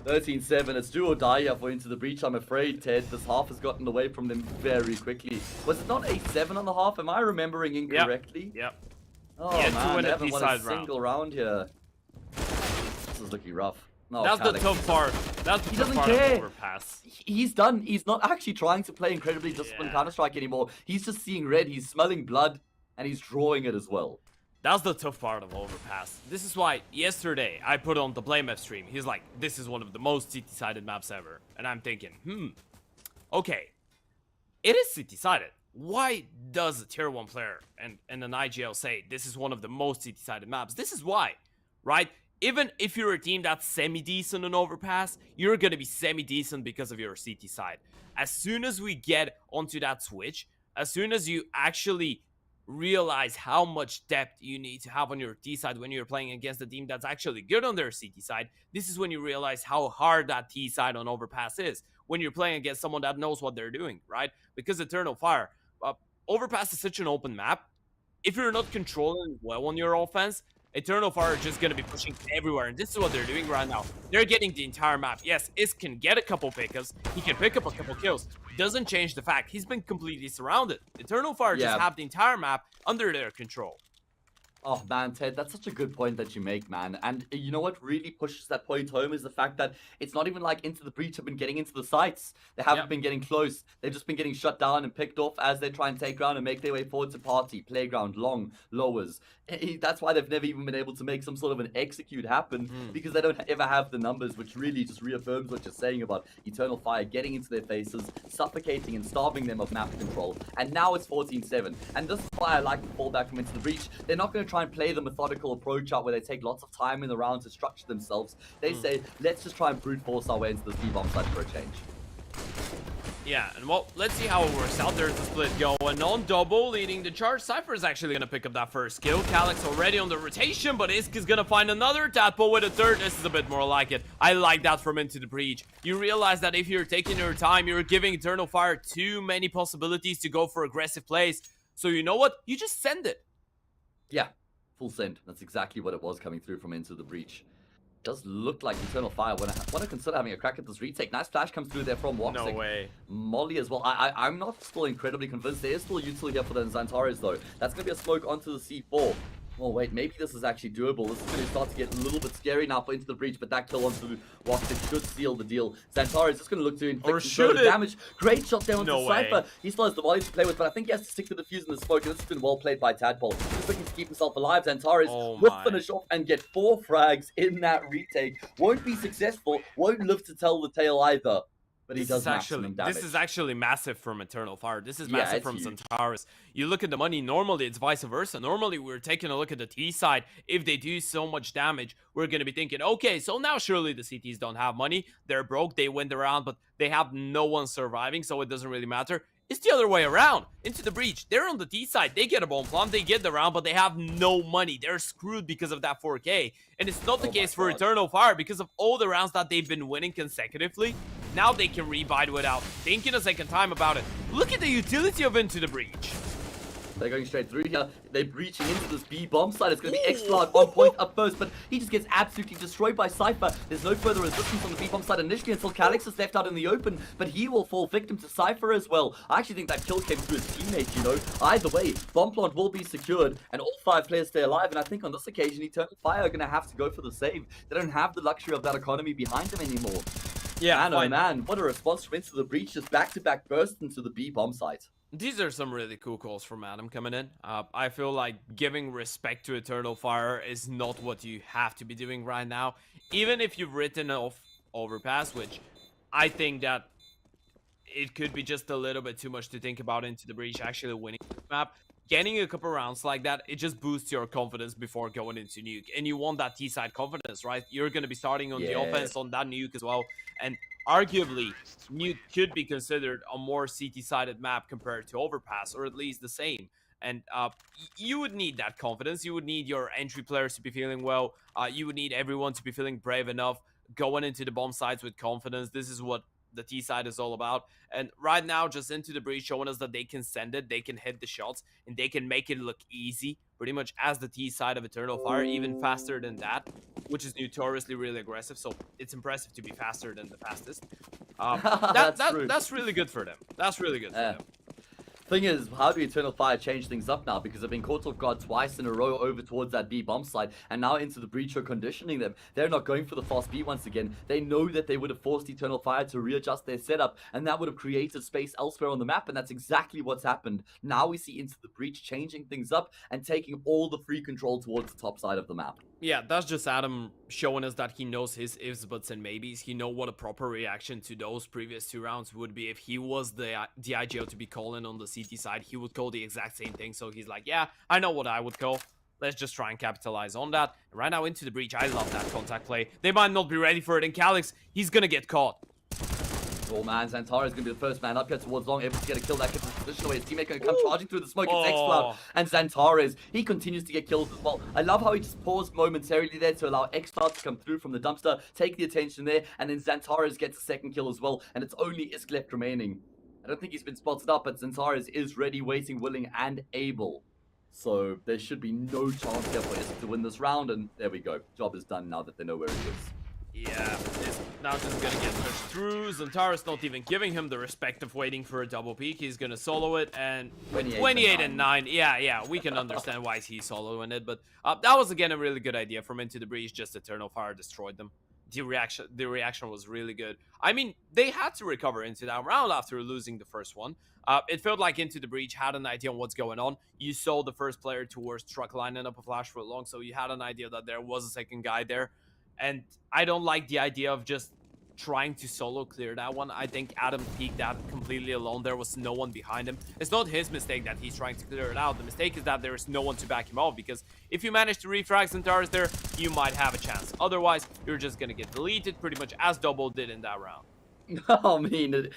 13-7, it's do or die here for Into the Breach, I'm afraid, Ted. This half has gotten away from them very quickly. Was it not 8-7 on the half? Am I remembering incorrectly? Yep. Oh man, they haven't won a single round here. This is looking rough. No, that's the tough part. That's the tough part of Overpass. He's done. He's not actually trying to play incredibly disciplined Counter-Strike anymore. He's just seeing red, he's smelling blood, and he's drawing it as well. That's the tough part of Overpass. This is why yesterday I put on the BLUEJAYS stream. He's like, this is one of the most city-sided maps ever. And I'm thinking, okay, it is city-sided. Why does a tier 1 player and an IGL say this is one of the most city-sided maps? This is why, right? Even if you're a team that's semi-decent on Overpass, you're going to be semi-decent because of your CT side. As soon as we get onto that switch, as soon as you actually realize how much depth you need to have on your T side when you're playing against a team that's actually good on their CT side, this is when you realize how hard that T side on Overpass is when you're playing against someone that knows what they're doing, right? Because Eternal Fire, Overpass is such an open map. If you're not controlling well on your offense, Eternal Fire is just going to be pushing everywhere, and this is what they're doing right now. They're getting the entire map. Yes, Is can get a couple pickups. He can pick up a couple kills. Doesn't change the fact he's been completely surrounded. Eternal Fire just have the entire map under their control. Oh man, Ted, that's such a good point that you make, man. And you know what really pushes that point home is the fact that it's not even like Into the Breach have been getting into the sites. They haven't been getting close. They've just been getting shut down and picked off as they try and take ground and make their way forward to party, playground, long, lowers. That's why they've never even been able to make some sort of an execute happen because they don't ever have the numbers, which really just reaffirms what you're saying about Eternal Fire getting into their faces, suffocating and starving them of map control. And now it's 14-7. And this is why I like the fallback from Into the Breach. They're not going to try and play the methodical approach out where they take lots of time in the round to structure themselves. They say, let's just try and brute force our way into this B-bomb site for a change. Yeah, and well, let's see how it works out. There's the split going on. Double leading the charge. Cypher is actually going to pick up that first kill. Calyx already on the rotation, but Isk is going to find another tadpole with a third. This is a bit more like it. I like that from Into the Breach. You realize that if you're taking your time, you're giving Eternal Fire too many possibilities to go for aggressive plays. So you know what? You just send it. Yeah, full send. That's exactly what it was coming through from Into the Breach. Does look like Eternal Fire want to consider having a crack at this retake. Nice flash comes through there from Woxic. No way. Molly as well. I'm not still incredibly convinced. There is still utility here for the Xantares though. That's going to be a smoke onto the C4. Oh wait, maybe this is actually doable. This is going to start to get a little bit scary now for Into the Breach, but that kill onto Woxic should seal the deal. Xantares is just going to look to inflict some further damage. Great shot there onto Cypher. He still has the volley to play with, but I think he has to stick to the fuse in the smoke, and this has been well played by Tadpole. Just looking to keep himself alive. Xantares will finish off and get 4 frags in that retake. Won't be successful, won't live to tell the tale either. But he does maximum damage. This is actually massive from Eternal Fire. This is massive from Xantares. You look at the money, normally it's vice versa. Normally we're taking a look at the T side. If they do so much damage, we're going to be thinking, okay, so now surely the CTs don't have money. They're broke, they win the round, but they have no one surviving, so it doesn't really matter. It's the other way around. Into the Breach, they're on the T side. They get a bomb plant, they get the round, but they have no money. They're screwed because of that 4K. And it's not the case for Eternal Fire because of all the rounds that they've been winning consecutively. Now they can rebuy without thinking a second time about it. Look at the utility of Into the Breach. They're going straight through here. They're breaching into this B-bomb site. It's going to be Xplark on point up first, but he just gets absolutely destroyed by Cypher. There's no further resistance on the B-bomb site initially until Calyx is left out in the open, but he will fall victim to Cypher as well. I actually think that kill came through his teammate, you know. Either way, bomb plant will be secured, and all 5 players stay alive, and I think on this occasion, Eternal Fire are going to have to go for the save. They don't have the luxury of that economy behind them anymore. Yeah, man, oh man, what a response from Into the Breach, just back-to-back bursts into the B-bomb site. These are some really cool calls from Adam coming in. I feel like giving respect to Eternal Fire is not what you have to be doing right now. Even if you've written off Overpass, which I think that it could be just a little bit too much to think about Into the Breach actually winning the map. Getting a couple rounds like that, it just boosts your confidence before going into Nuke. And you want that T-side confidence, right? You're going to be starting on the offense on that Nuke as well. And arguably, Nuke could be considered a more CT-sided map compared to Overpass, or at least the same. And you would need that confidence. You would need your entry players to be feeling well. You would need everyone to be feeling brave enough, going into the bomb sites with confidence. This is what the T side is all about. And right now, just Into the Breach showing us that they can send it, they can hit the shots, and they can make it look easy, pretty much as the T side of Eternal Fire, even faster than that, which is notoriously really aggressive. So it's impressive to be faster than the fastest. That's really good for them. That's really good for them. Thing is, how do Eternal Fire change things up now? Because they've been caught off guard twice in a row over towards that B bomb site, and now Into the Breach are conditioning them. They're not going for the fast B once again. They know that they would have forced Eternal Fire to readjust their setup, and that would have created space elsewhere on the map, and that's exactly what's happened. Now we see Into the Breach changing things up and taking all the free control towards the top side of the map. Yeah, that's just Adam showing us that he knows his ifs, buts, and maybes. He knows what a proper reaction to those previous 2 rounds would be. If he was the IGO to be calling on the CT side, he would call the exact same thing. So he's like, yeah, I know what I would call. Let's just try and capitalize on that. And right now, Into the Breach, I love that contact play. They might not be ready for it, and Calyx, he's gonna get caught. Oh man, Xantares is going to be the first man up here towards long, able to get a kill. That gets his position away. His teammate going to come charging through the smoke. It's Xplark and Xantares. He continues to get kills as well. I love how he just paused momentarily there to allow Xplark to come through from the dumpster, take the attention there, and then Xantares gets a second kill as well. And it's only Isk left remaining. I don't think he's been spotted up, but Xantares is ready, waiting, willing, and able. So there should be no chance here for Isk to win this round, and there we go. Job is done now that they know where he is. Yeah, this Mountain's gonna get pushed through. Xantares not even giving him the respect of waiting for a double peak. He's gonna solo it, and 28 and 9. Yeah, we can understand why he's soloing it, but that was again a really good idea from Into the Breach. Just Eternal Fire destroyed them. The reaction was really good. I mean, they had to recover into that round after losing the first one. It felt like Into the Breach had an idea on what's going on. You saw the first player towards truck lining up a flash for long, so you had an idea that there was a second guy there. And I don't like the idea of just trying to solo clear that one. I think Adam peeked that completely alone. There was no one behind him. It's not his mistake that he's trying to clear it out. The mistake is that there is no one to back him off, because if you manage to refrag Xantares there, you might have a chance. Otherwise, you're just gonna get deleted pretty much as Double did in that round. I mean,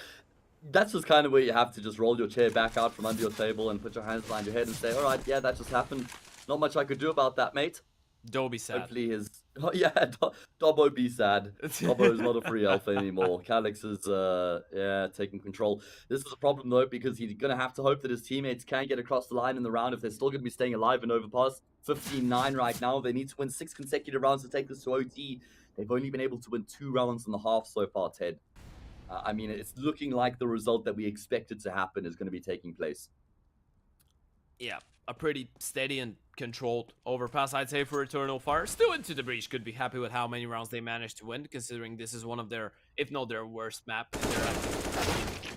that's just kind of where you have to just roll your chair back out from under your table and put your hands behind your head and say, all right, yeah, that just happened. Not much I could do about that, mate. Don't be sad. Hopefully his... Oh, yeah, Dobbo be sad. Dobbo is not a free alpha anymore. Calix is, yeah, taking control. This is a problem, though, because he's going to have to hope that his teammates can get across the line in the round if they're still going to be staying alive in Overpass. 15-9 right now. They need to win 6 consecutive rounds to take this to OT. They've only been able to win 2 rounds and a half so far, Ted. I mean, it's looking like the result that we expected to happen is going to be taking place. Yeah, a pretty steady and controlled overpass, I'd say, for Eternal Fire. Still Into the Breach could be happy with how many rounds they managed to win, considering this is one of their, if not their worst map in their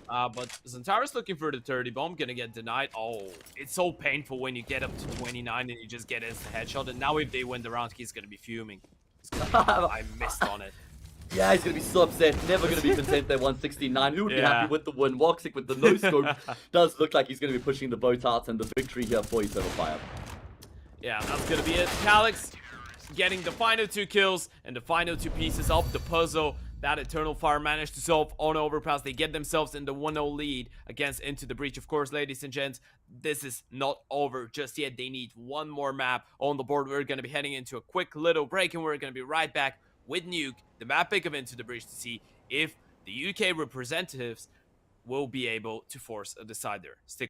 but Xantares looking for the 30 bomb, gonna get denied. Oh, it's so painful when you get up to 29 and you just get instant headshot. And now if they win the round, he's gonna be fuming. I missed on it. Yeah, he's going to be so upset. Never going to be content there, 169. Who would be happy with the win? Woxic with the no-scope does look like he's going to be pushing the boat out, and the victory here for Eternal Fire. Yeah, that's going to be it. Calix getting the final 2 kills and the final 2 pieces of the puzzle that Eternal Fire managed to solve on Overpass. They get themselves in the 1-0 lead against Into the Breach. Of course, ladies and gents, this is not over just yet. They need one more map on the board. We're going to be heading into a quick little break, and we're going to be right back with Nuke, the map pick of Into the Breach, to see if the UK representatives will be able to force a decider. Stick.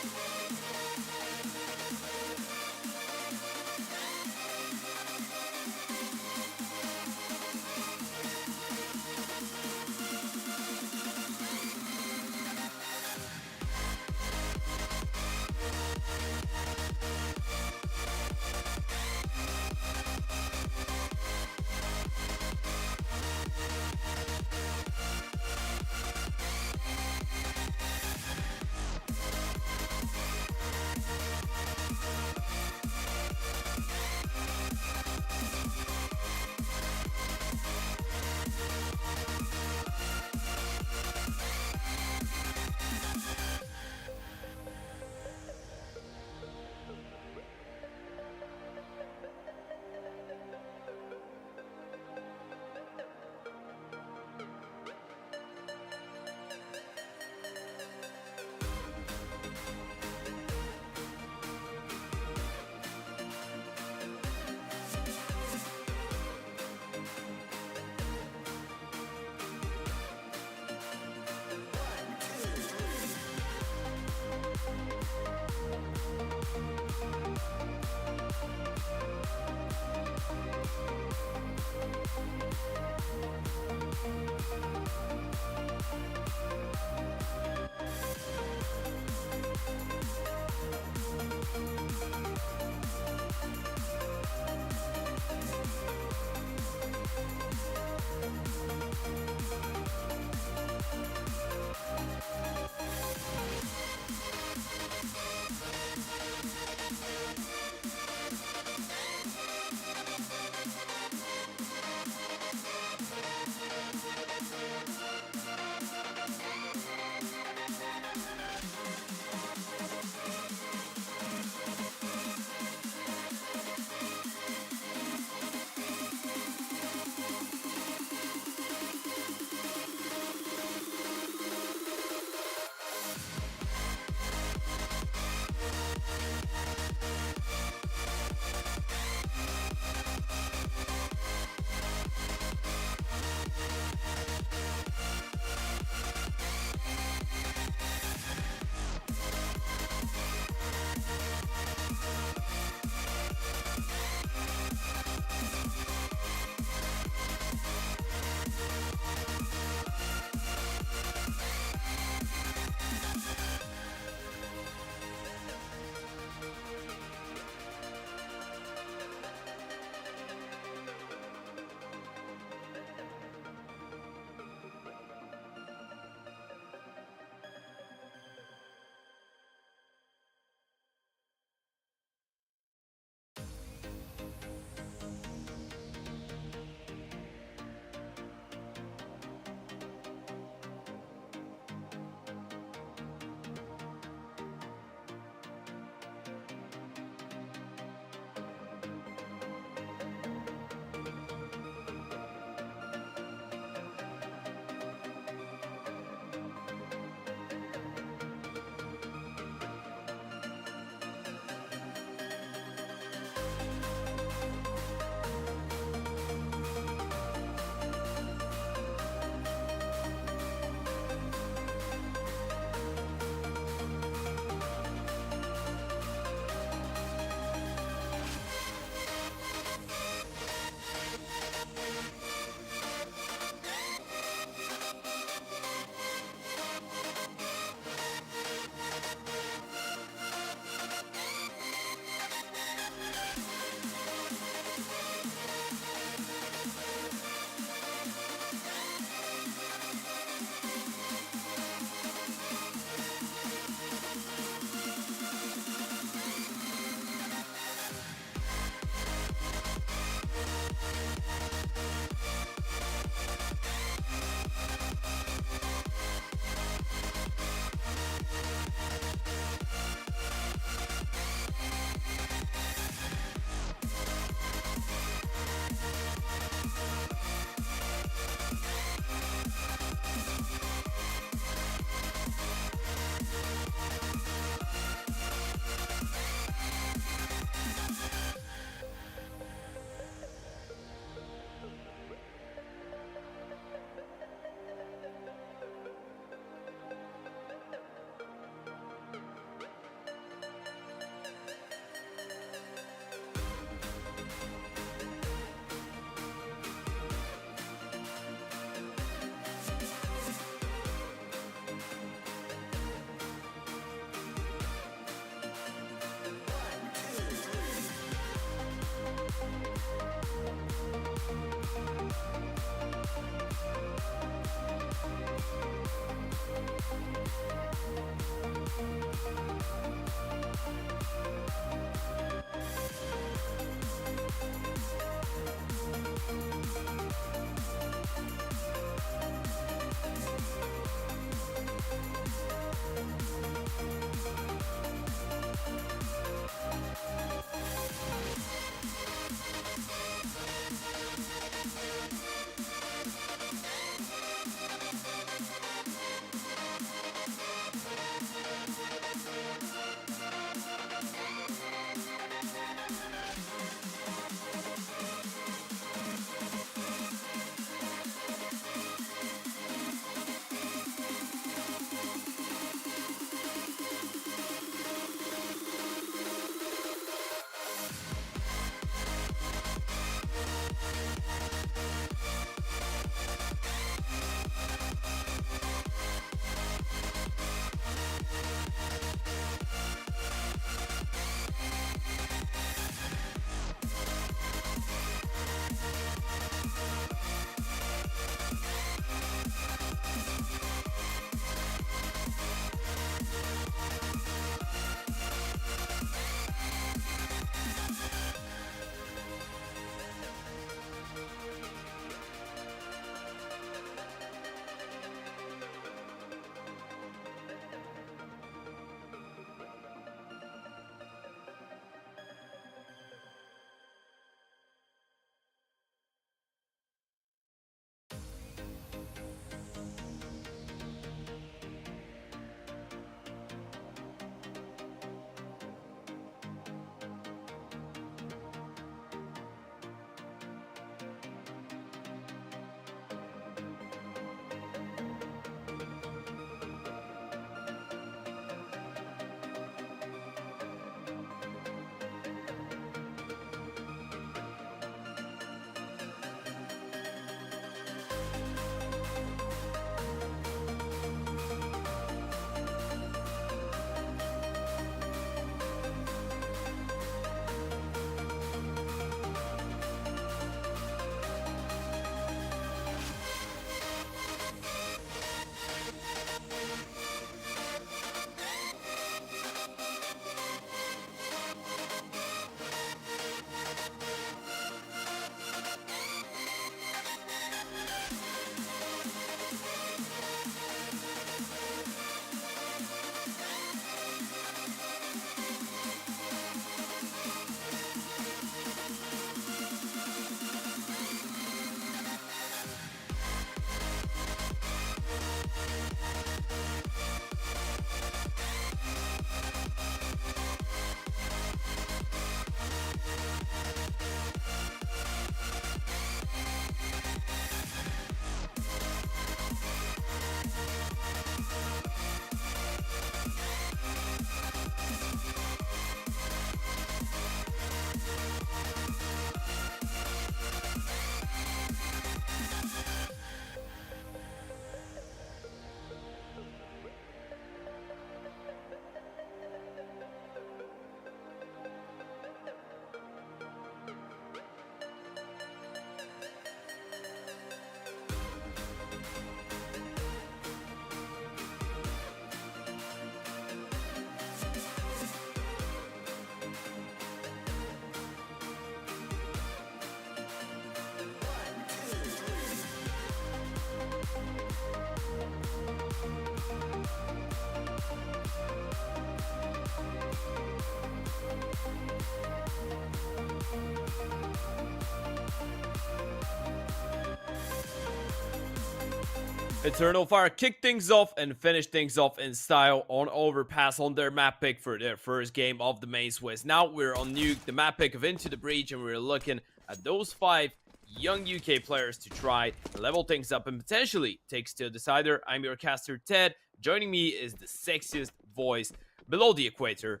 Eternal Fire kicked things off and finished things off in style on Overpass on their map pick for their first game of the main Swiss. Now we're on Nuke, the map pick of Into the Breach, and we're looking at those 5 young UK players to try level things up and potentially take still decider. I'm your caster Ted. Joining me is the sexiest voice below the equator,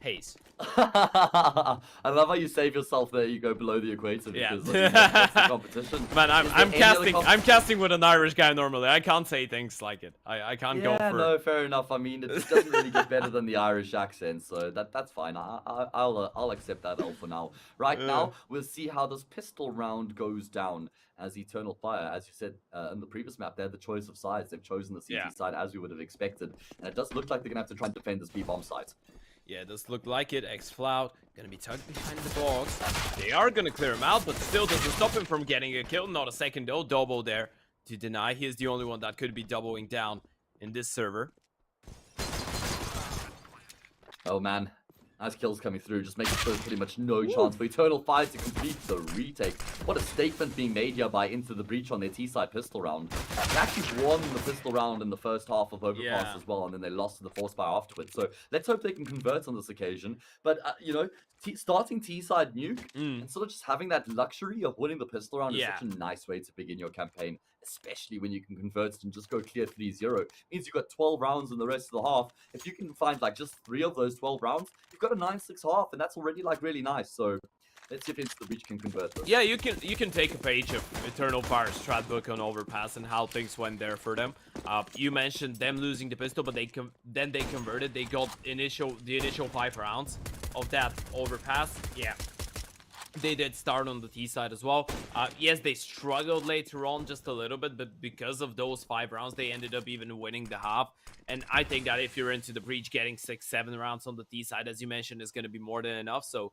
Hayes. I love how you save yourself there. You go below the equator because that's the competition. Man, I'm casting with an Irish guy normally. I can't say things like it. I can't go for. Yeah, no, fair enough. I mean, it doesn't really get better than the Irish accent, so that's fine. I'll accept that L for now. Right now, we'll see how this pistol round goes down. As Eternal Fire, as you said in the previous map, they had the choice of sides. They've chosen the CT side as we would have expected, and it does look like they're gonna have to try and defend this B-bomb site. Yeah, it does look like it. X-Flout gonna be tucked behind the box. They are gonna clear him out, but still doesn't stop him from getting a kill. Not a second though. Dobo there to deny. He is the only one that could be doubling down in this server. Oh man, nice kills coming through, just making sure there's pretty much no chance for Eternal Fire to complete the retake. What a statement being made here by Into the Breach on their T-side pistol round. They actually won the pistol round in the first half of Overpass as well, and then they lost to the Force Fire afterwards. So let's hope they can convert on this occasion. But, you know, starting T-side Nuke and sort of just having that luxury of winning the pistol round is such a nice way to begin your campaign, especially when you can convert it and just go clear 3-0. Means you've got 12 rounds in the rest of the half. If you can find like just 3 of those 12 rounds, you've got a 9-6 half, and that's already like really nice. So let's see if Into the Breach can convert this. Yeah, you can take a page of Eternal Fire's strat book on Overpass and how things went there for them. You mentioned them losing the pistol, but then they converted. They got the initial 5 rounds of that Overpass. Yeah. They did start on the T side as well. Yes, they struggled later on just a little bit, but because of those 5 rounds, they ended up even winning the half. And I think that if you're Into the Breach, getting 6-7 rounds on the T side, as you mentioned, is going to be more than enough. So,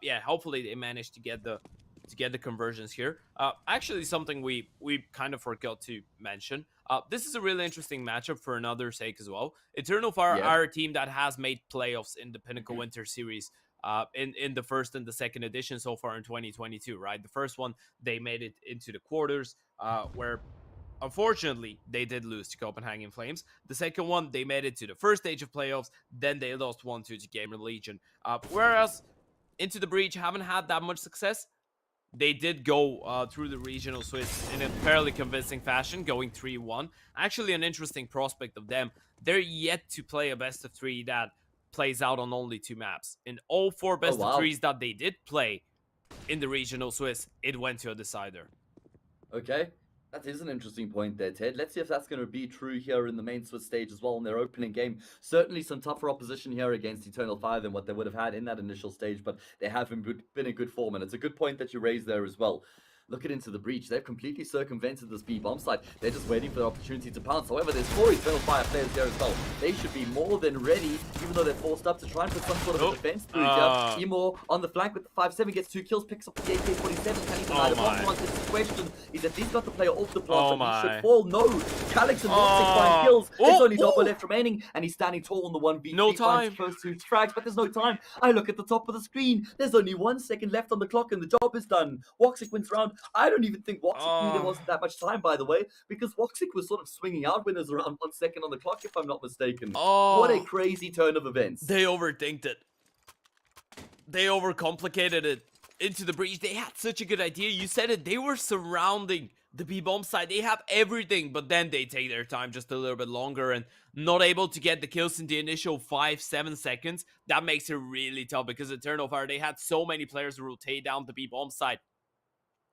yeah, hopefully they managed to get the conversions here. Actually, something we kind of forgot to mention. This is a really interesting matchup for another sake as well. Eternal Fire are a team that has made playoffs in the Pinnacle Winter Series. In the first and the second edition so far in 2022, right? The first one, they made it into the quarters, where unfortunately they did lose to Copenhagen Flames. The second one, they made it to the first stage of playoffs, then they lost 1-2 to Gamer Legion. Whereas Into the Breach haven't had that much success. They did go through the regional Swiss in a fairly convincing fashion, going 3-1. Actually, an interesting prospect of them. They're yet to play a best of 3 that plays out on only 2 maps. In all 4 best of 3s that they did play in the regional Swiss, it went to a decider. Okay, that is an interesting point there, Ted. Let's see if that's going to be true here in the main Swiss stage as well in their opening game. Certainly some tougher opposition here against Eternal Fire than what they would have had in that initial stage, but they have been in good form, and it's a good point that you raised there as well. Look at Into the Breach. They've completely circumvented this B-bomb site. They're just waiting for the opportunity to pounce. However, there's 4 Eternal Fire players here as well. They should be more than ready, even though they're forced up to try and put some sort of a defense through here. Emo on the flank with the 5-7 gets 2 kills, picks up the AK-47. Can he deny the bomb once? This question. He's at least got the player off the plant, but he should fall. No. Calix and Voxic find kills. There's only Dobo left remaining, and he's standing tall on the 1v3. No time. First 2 frags, but there's no time. I look at the top of the screen. There's only 1 second left on the clock, and the job is done. Voxic wins round. I don't even think Voxic knew there wasn't that much time, by the way, because Voxic was sort of swinging out when there's around 1 second on the clock, if I'm not mistaken. What a crazy turn of events. They overthinked it. They overcomplicated it. Into the Breach, they had such a good idea. You said it. They were surrounding the B-bomb side. They have everything, but then they take their time just a little bit longer and not able to get the kills in the initial 5-7 seconds. That makes it really tough because Eternal Fire, they had so many players to rotate down the B-bomb side.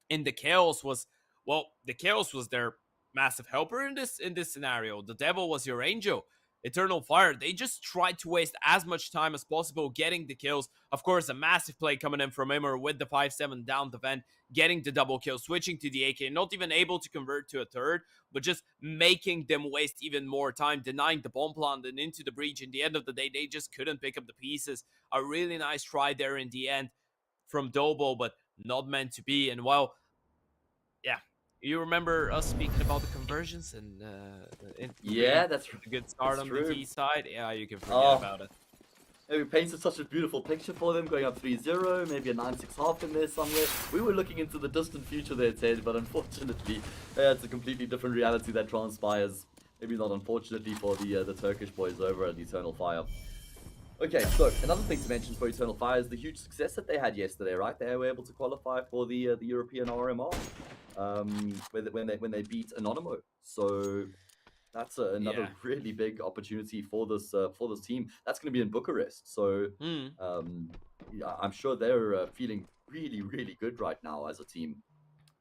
And the Chaos was, well, the Chaos was their massive helper in this scenario. The Devil was your angel. Eternal Fire, they just tried to waste as much time as possible getting the kills. Of course, a massive play coming in from Immer with the 5-7 down the vent, getting the double kill, switching to the AK, not even able to convert to a third, but just making them waste even more time, denying the bomb plant and Into the Breach. In the end of the day, they just couldn't pick up the pieces. A really nice try there in the end from Dobo, but not meant to be. And well, yeah, you remember us speaking about the conversions and yeah, that's a good start on true. the T side. Yeah, you can forget about it. We painted such a beautiful picture for them, going up 3-0, maybe a 9-6 half in there somewhere. We were looking into the distant future there, Ted, but unfortunately, it's a completely different reality that transpires. Maybe not unfortunately for the Turkish boys over at Eternal Fire. Okay, so another thing to mention for Eternal Fire is the huge success that they had yesterday, right? They were able to qualify for the European RMR when they beat Anonymo. So that's another really big opportunity for this team. That's going to be in Bucharest. So yeah, I'm sure they're feeling really, really good right now as a team.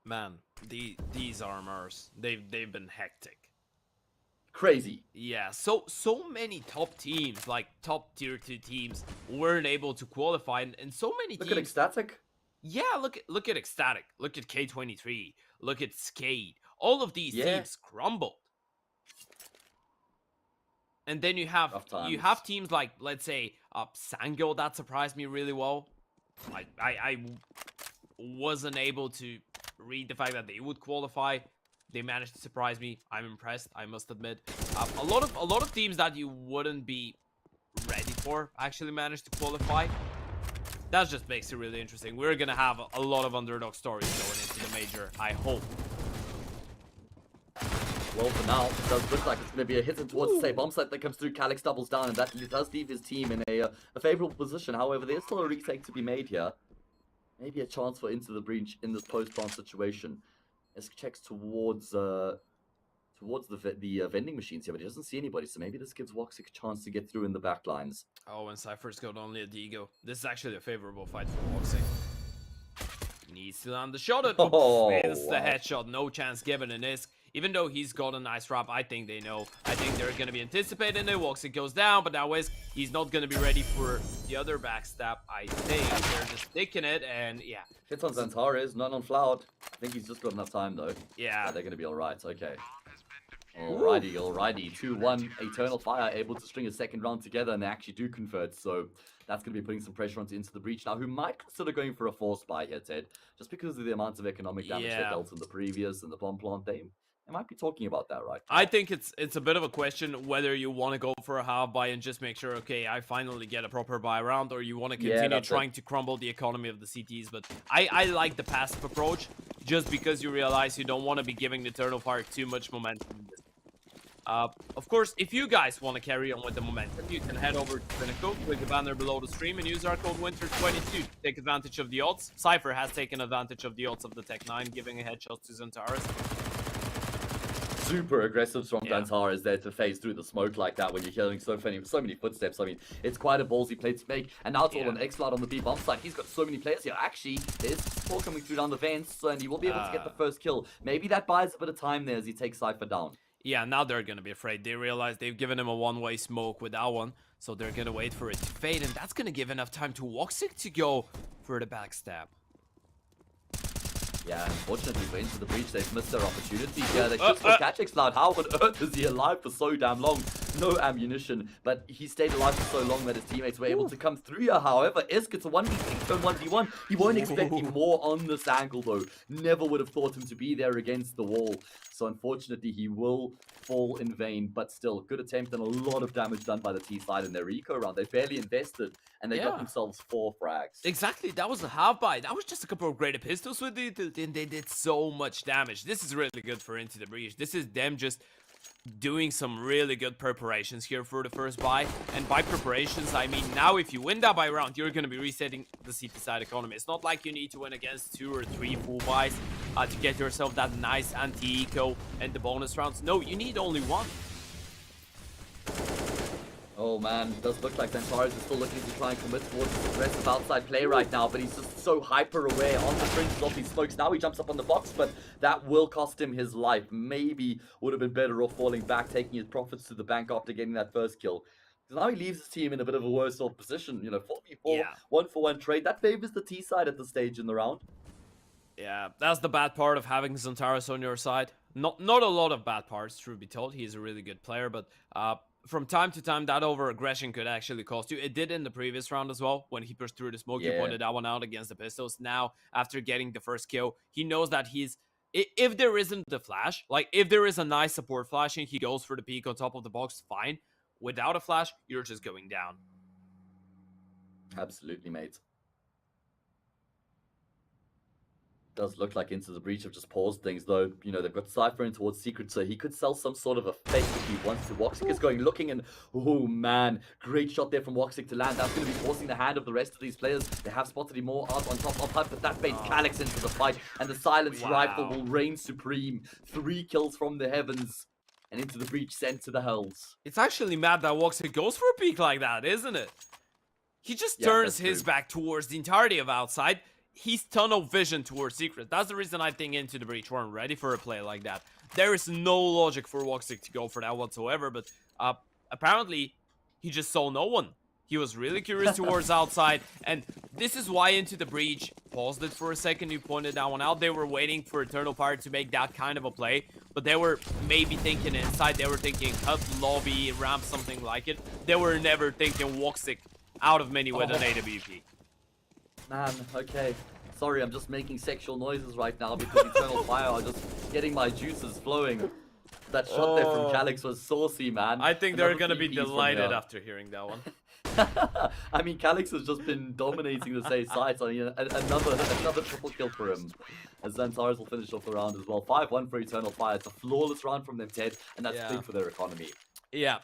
Man, these RMRs, they've been hectic. Crazy. Yeah, so many top teams, like top tier 2 teams, weren't able to qualify, and so many teams. Look at Ecstatic. Yeah, look at Ecstatic, look at K23, look at Skate. All of these teams crumbled. And then you have teams like, let's say, Sango, that surprised me really well. I wasn't able to read the fact that they would qualify. They managed to surprise me. I'm impressed, I must admit. A lot of teams that you wouldn't be ready for actually managed to qualify. That just makes it really interesting. We're gonna have a lot of underdog stories going into the major, I hope. Well, for now, it does look like it's going to be a hit towards the same bomb site that comes through. Calyx doubles down, and that does leave his team in a favorable position. However, there's still a retake to be made here. Maybe a chance for Into the Breach in this post-plant situation. As checks towards the vending machines here, but he doesn't see anybody, so maybe this gives Woxic a chance to get through in the back lines. Oh, and Cypher's got only a Digo. This is actually a favorable fight for Woxic. Needs to land the shot. It's the headshot. No chance given in ISK. Even though he's got a nice wrap, I think they know. I think they're going to be anticipating it. Woxic goes down, but now ISK, he's not going to be ready for the other backstab. I think they're just sticking it, and yeah. Hits on Xantares, not on Flout. I think he's just got enough time, though. Yeah. They're going to be alright, okay. Alrighty. 2-1. Eternal Fire able to string a second round together, and they actually do convert, so that's going to be putting some pressure onto Into the Breach now, who might consider going for a force buy here, Ted. Just because of the amount of economic damage they dealt in the previous and the bomb plant they might be talking about that right now. I think it's a bit of a question whether you want to go for a half buy and just make sure, okay, I finally get a proper buy round, or you want to continue trying to crumble the economy of the CTs. But I like the passive approach, just because you realize you don't want to be giving the Eternal Fire too much momentum. Of course, if you guys want to carry on with the momentum, you can head over to Pinnacle, click the banner below the stream, and use our code WINTER22 to take advantage of the odds. Cypher has taken advantage of the odds of the Tech 9, giving a headshot to Xantares. Super aggressive from Xantares there to phase through the smoke like that when you're hearing so many footsteps. I mean, it's quite a ballsy play to make. And now it's all on X-Cloud on the B bomb side. He's got so many players here. Actually, there's 4 coming through down the vents, and he will be able to get the first kill. Maybe that buys a bit of time there as he takes Cypher down. Yeah, now they're gonna be afraid. They realize they've given him a one-way smoke with that one, so they're gonna wait for it to fade, and that's gonna give enough time to Woxic to go for the backstab. Yeah, unfortunately for Into the Breach, they've missed their opportunity. Yeah, they should still catch X-Cloud. How on earth is he alive for so damn long? No ammunition, but he stayed alive for so long that his teammates were able to come through here. However, ISK, it's a 1v6 turn 1v1. He won't expect more on this angle, though. Never would have thought him to be there against the wall. So unfortunately, he will fall in vain, but still, good attempt and a lot of damage done by the T side in their eco round. They barely invested, and they got themselves 4 frags. Exactly, that was a half buy. That was just a couple of great pistols with it, and they did so much damage. This is really good for Into the Breach. This is them just doing some really good preparations here for the first buy. And by preparations, I mean now if you win that buy round, you're going to be resetting the CT side economy. It's not like you need to win against 2 or 3 full buys to get yourself that nice anti-eco and the bonus rounds. No, you need only 1. Oh man, it does look like Xantares is still looking to try and commit towards this aggressive outside play right now, but he's just so hyper aware on the fringes of these smokes. Now he jumps up on the box, but that will cost him his life. Maybe would have been better off falling back, taking his profits to the bank after getting that first kill. Because now he leaves his team in a bit of a worse off position. You know, 4v4, 1-for-1 trade. That favors the T side at the stage in the round. Yeah, that's the bad part of having Xantares on your side. Not a lot of bad parts, truth be told. He's a really good player, but from time to time, that over-aggression could actually cost you. It did in the previous round as well, when he pushed through the smoke. He pointed that one out against the pistols. Now, after getting the first kill, he knows that he's... If there isn't the flash, like, if there is a nice support flashing, he goes for the peek on top of the box, fine. Without a flash, you're just going down. Absolutely, mate. Does look like Into the Breach have just paused things, though. You know, they've got Cypher in towards Secret, so he could sell some sort of a fake if he wants to. Woxic is going looking, and oh man, great shot there from Woxic to land. That's going to be forcing the hand of the rest of these players. They have spotted him more out on top, but that baits Calyx into the fight, and the Silence Rifle will reign supreme. 3 kills from the heavens, and Into the Breach sent to the hells. It's actually mad that Woxic goes for a peek like that, isn't it? He just turns his back towards the entirety of outside. He's tunnel vision towards Secret. That's the reason I think Into the Breach weren't ready for a play like that. There is no logic for Woxic to go for that whatsoever, but apparently he just saw no one. He was really curious towards outside, and this is why Into the Breach paused it for a second. You pointed that one out. They were waiting for Eternal Fire to make that kind of a play, but they were maybe thinking inside. They were thinking cut, lobby, ramp, something like it. They were never thinking Woxic out of mini with an AWP. Man, okay. Sorry, I'm just making sexual noises right now because Eternal Fire are just getting my juices flowing. That shot there from Calyx was saucy, man. I think they're gonna be delighted after hearing that one. I mean, Calyx has just been dominating the safe sides. I mean, another triple kill for him. As Xantares will finish off the round as well. 5-1 for Eternal Fire. It's a flawless round from them, Ted, and that's big for their economy. Yeah,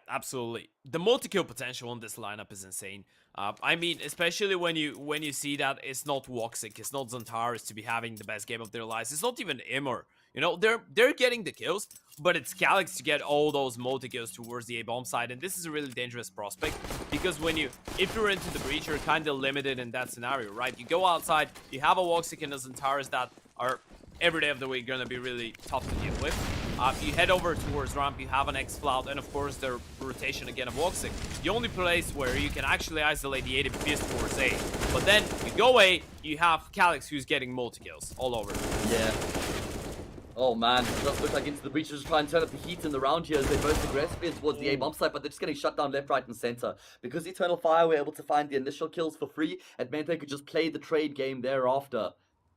absolutely. The multi-kill potential in this lineup is insane. I mean, especially when you see that it's not Woxic, it's not Xantares to be having the best game of their lives. It's not even Immer. You know, they're getting the kills, but it's Calyx to get all those multi-kills towards the A-bomb side, and this is a really dangerous prospect because if you're Into the Breach, you're kind of limited in that scenario, right? You go outside, you have a Woxic and a Xantares that are every day of the week gonna be really tough to deal with. You head over towards ramp, you have an X-Flout, and of course the rotation again of Woxic. The only place where you can actually isolate the AWP is towards A. But then you go A, you have Calyx who's getting multi-kills all over. Yeah. Oh man, it does look like Into the Breach is trying to turn up the heat in the round here as they burst aggressively towards the A-bomb site, but they're just getting shut down left, right, and center. Because Eternal Fire were able to find the initial kills for free, it meant they could just play the trade game thereafter.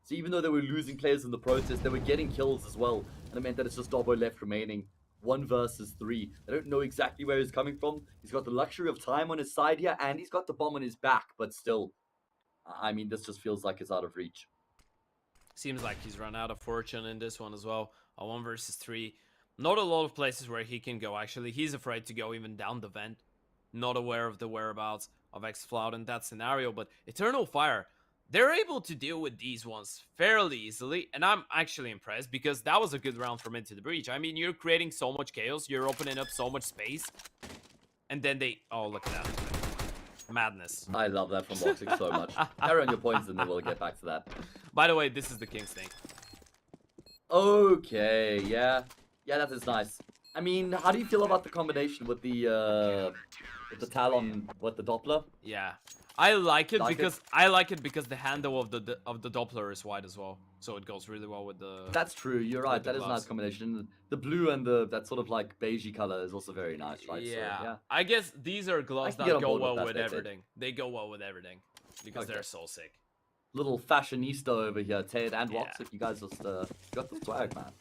So even though they were losing players in the process, they were getting kills as well. And it meant that it's just Dobbo left remaining. 1 versus 3. They don't know exactly where he's coming from. He's got the luxury of time on his side here, and he's got the bomb on his back. But still, I mean, this just feels like it's out of reach. Seems like he's run out of fortune in this one as well. A 1 versus 3. Not a lot of places where he can go, actually. He's afraid to go even down the vent. Not aware of the whereabouts of X-Flout in that scenario. But Eternal Fire, they're able to deal with these ones fairly easily, and I'm actually impressed because that was a good round from Into the Breach. I mean, you're creating so much chaos, you're opening up so much space, and then oh, look at that. Madness. I love that from Woxic so much. Carry on your points and then we'll get back to that. By the way, this is the King's thing. Okay, yeah. Yeah, that is nice. I mean, how do you feel about the combination with the Talon, with the Doppler? Yeah. I like it because the handle of the Doppler is wide as well, so it goes really well with the. That's true. You're right. That is a nice combination. The blue and that sort of like beigey color is also very nice, right? Yeah. So, yeah. I guess these are gloves that go well with everything. They go well with everything because they're so sick. Little fashionista over here, Ted and Woxic. You guys just got the swag, man.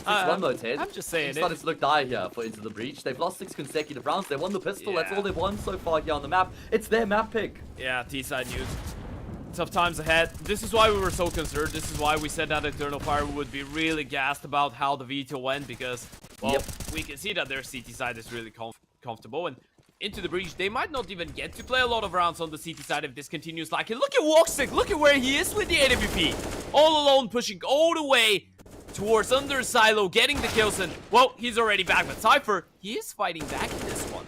6-1 though, Ted. I'm just saying it's starting to look dire here for Into the Breach. They've lost 6 consecutive rounds. They won the pistol. Yeah. That's all they've won so far here on the map. It's their map pick. Yeah, T-side news. Tough times ahead. This is why we were so concerned. This is why we said that Eternal Fire would be really gassed about how the veto went because, well, we can see that their CT side is really comfortable. And Into the Breach, they might not even get to play a lot of rounds on the CT side if this continues like it. Look at Woxic. Look at where he is with the AWP. All alone, pushing all the way towards under silo, getting the kills, and well, he's already back. But Cypher, he is fighting back in this one.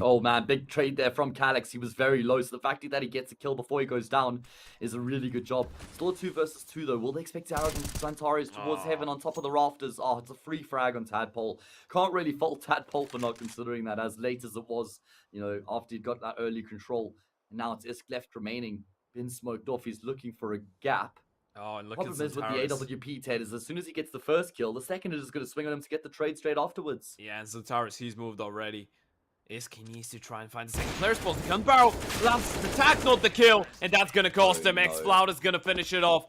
Oh man, big trade there from Calyx. He was very low, so the fact that he gets a kill before he goes down is a really good job. Still a 2 versus 2 though. Will they expect to arrogance Xantares towards heaven on top of the rafters? Oh, it's a free frag on Tadpole. Can't really fault Tadpole for not considering that as late as it was, you know, after he'd got that early control. And now it's Isk left remaining. Been smoked off. He's looking for a gap. Oh, and look Problem is with the AWP, Ted, is as soon as he gets the first kill, the second is just going to swing on him to get the trade straight afterwards. Yeah, and Xantares, he's moved already. Isk, he needs to try and find the second player spot. The gun barrel lands the attack, not the kill, and that's going to cost him. X-Flout is going to finish it off.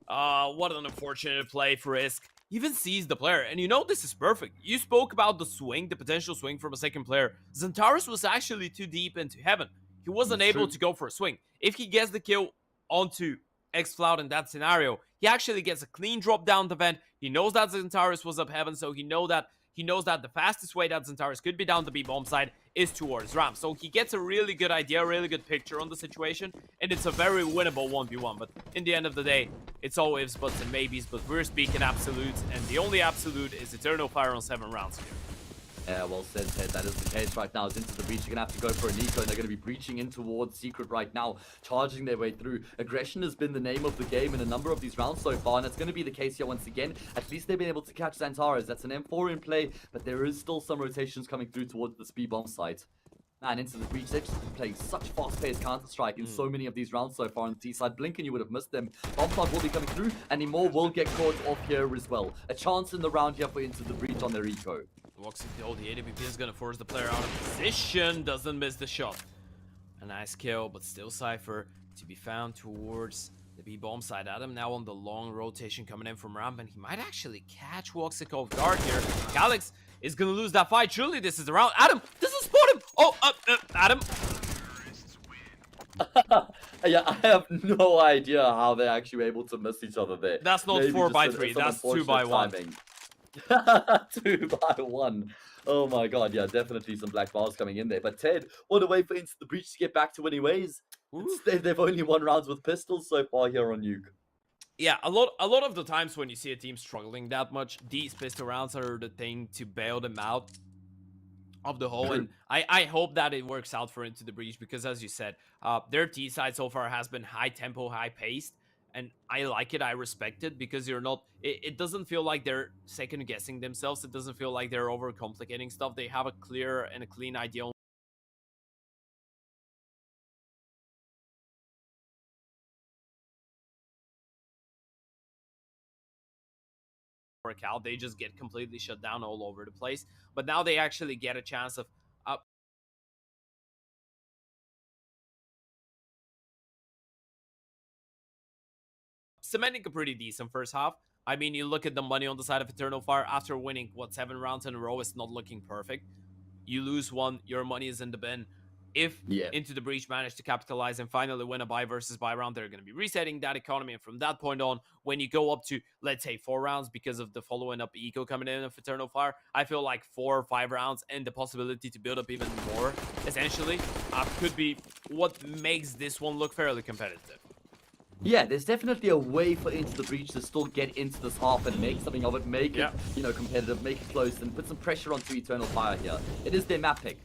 What an unfortunate play for Isk. he even sees the player. And you know this is perfect. You spoke about the swing, the potential swing from a second player. Xantares was actually too deep into heaven. He wasn't It's able true. to go for a swing. If he gets the kill onto X-Floud in that scenario, he actually gets a clean drop down the vent. He knows that Xantares was up heaven, so he knows that the fastest way that Xantares could be down the B-bomb side is towards ramp. So he gets a really good idea, a really good picture on the situation, and it's a very winnable 1v1. But in the end of the day, it's all ifs, buts, and maybes, but we're speaking absolutes, and the only absolute is Eternal Fire on 7 rounds here. Yeah, well said, Ted. That is the case right now. It's into the breach. They're going to have to go for an eco, and they're going to be breaching in towards Secret right now, charging their way through. Aggression has been the name of the game in a number of these rounds so far, and it's going to be the case here once again. At least they've been able to catch Xantares. That's an M4 in play, but there is still some rotations coming through towards the speed bomb site. Man, into the breach. They're just playing such fast-paced Counter-Strike in so many of these rounds so far on the T side. Blinken, you would have missed them. Bomb plot will be coming through, and Nimor will get caught off here as well. A chance in the round here for into the breach on their eco. Walks into the AWP is gonna force the player out of position. Doesn't miss the shot. A nice kill, but still Cypher to be found towards the B-bomb side. Adam now on the long rotation coming in from ramp, and he might actually catch Woxic off guard here. Calyx is gonna lose that fight. Surely this is the round. Adam doesn't spot him. Oh, Adam. Yeah, I have no idea how they're actually able to miss each other there. That's not Maybe 4x3. That's 2x1. Timing. 2x1. Oh my god, yeah, definitely some black bars coming in there. But Ted, what a way for Into the Breach to get back to winning ways. They've only won rounds with pistols so far here on Nuke. Yeah, a lot of the times when you see a team struggling that much, these pistol rounds are the thing to bail them out of the hole. And I hope that it works out for Into the Breach, because as you said, their T side so far has been high tempo, high paced. And I like it, I respect it, because you're not, it doesn't feel like they're second guessing themselves. It doesn't feel like they're overcomplicating stuff. They have a clear and a clean idea on work out. They just get completely shut down all over the place. But now they actually get a chance of cementing a pretty decent first half. I mean, you look at the money on the side of Eternal Fire after winning, what, 7 rounds in a row, it's not looking perfect. You lose one, your money is in the bin. If Into the Breach manage to capitalize and finally win a buy versus buy round, they're going to be resetting that economy. And from that point on, when you go up to, let's say, 4 rounds because of the following up eco coming in of Eternal Fire, I feel like 4 or 5 rounds and the possibility to build up even more, essentially, could be what makes this one look fairly competitive. Yeah, there's definitely a way for Into the Breach to still get into this half and make something of it, make it, you know, competitive, make it close, and put some pressure onto Eternal Fire here. It is their map pick.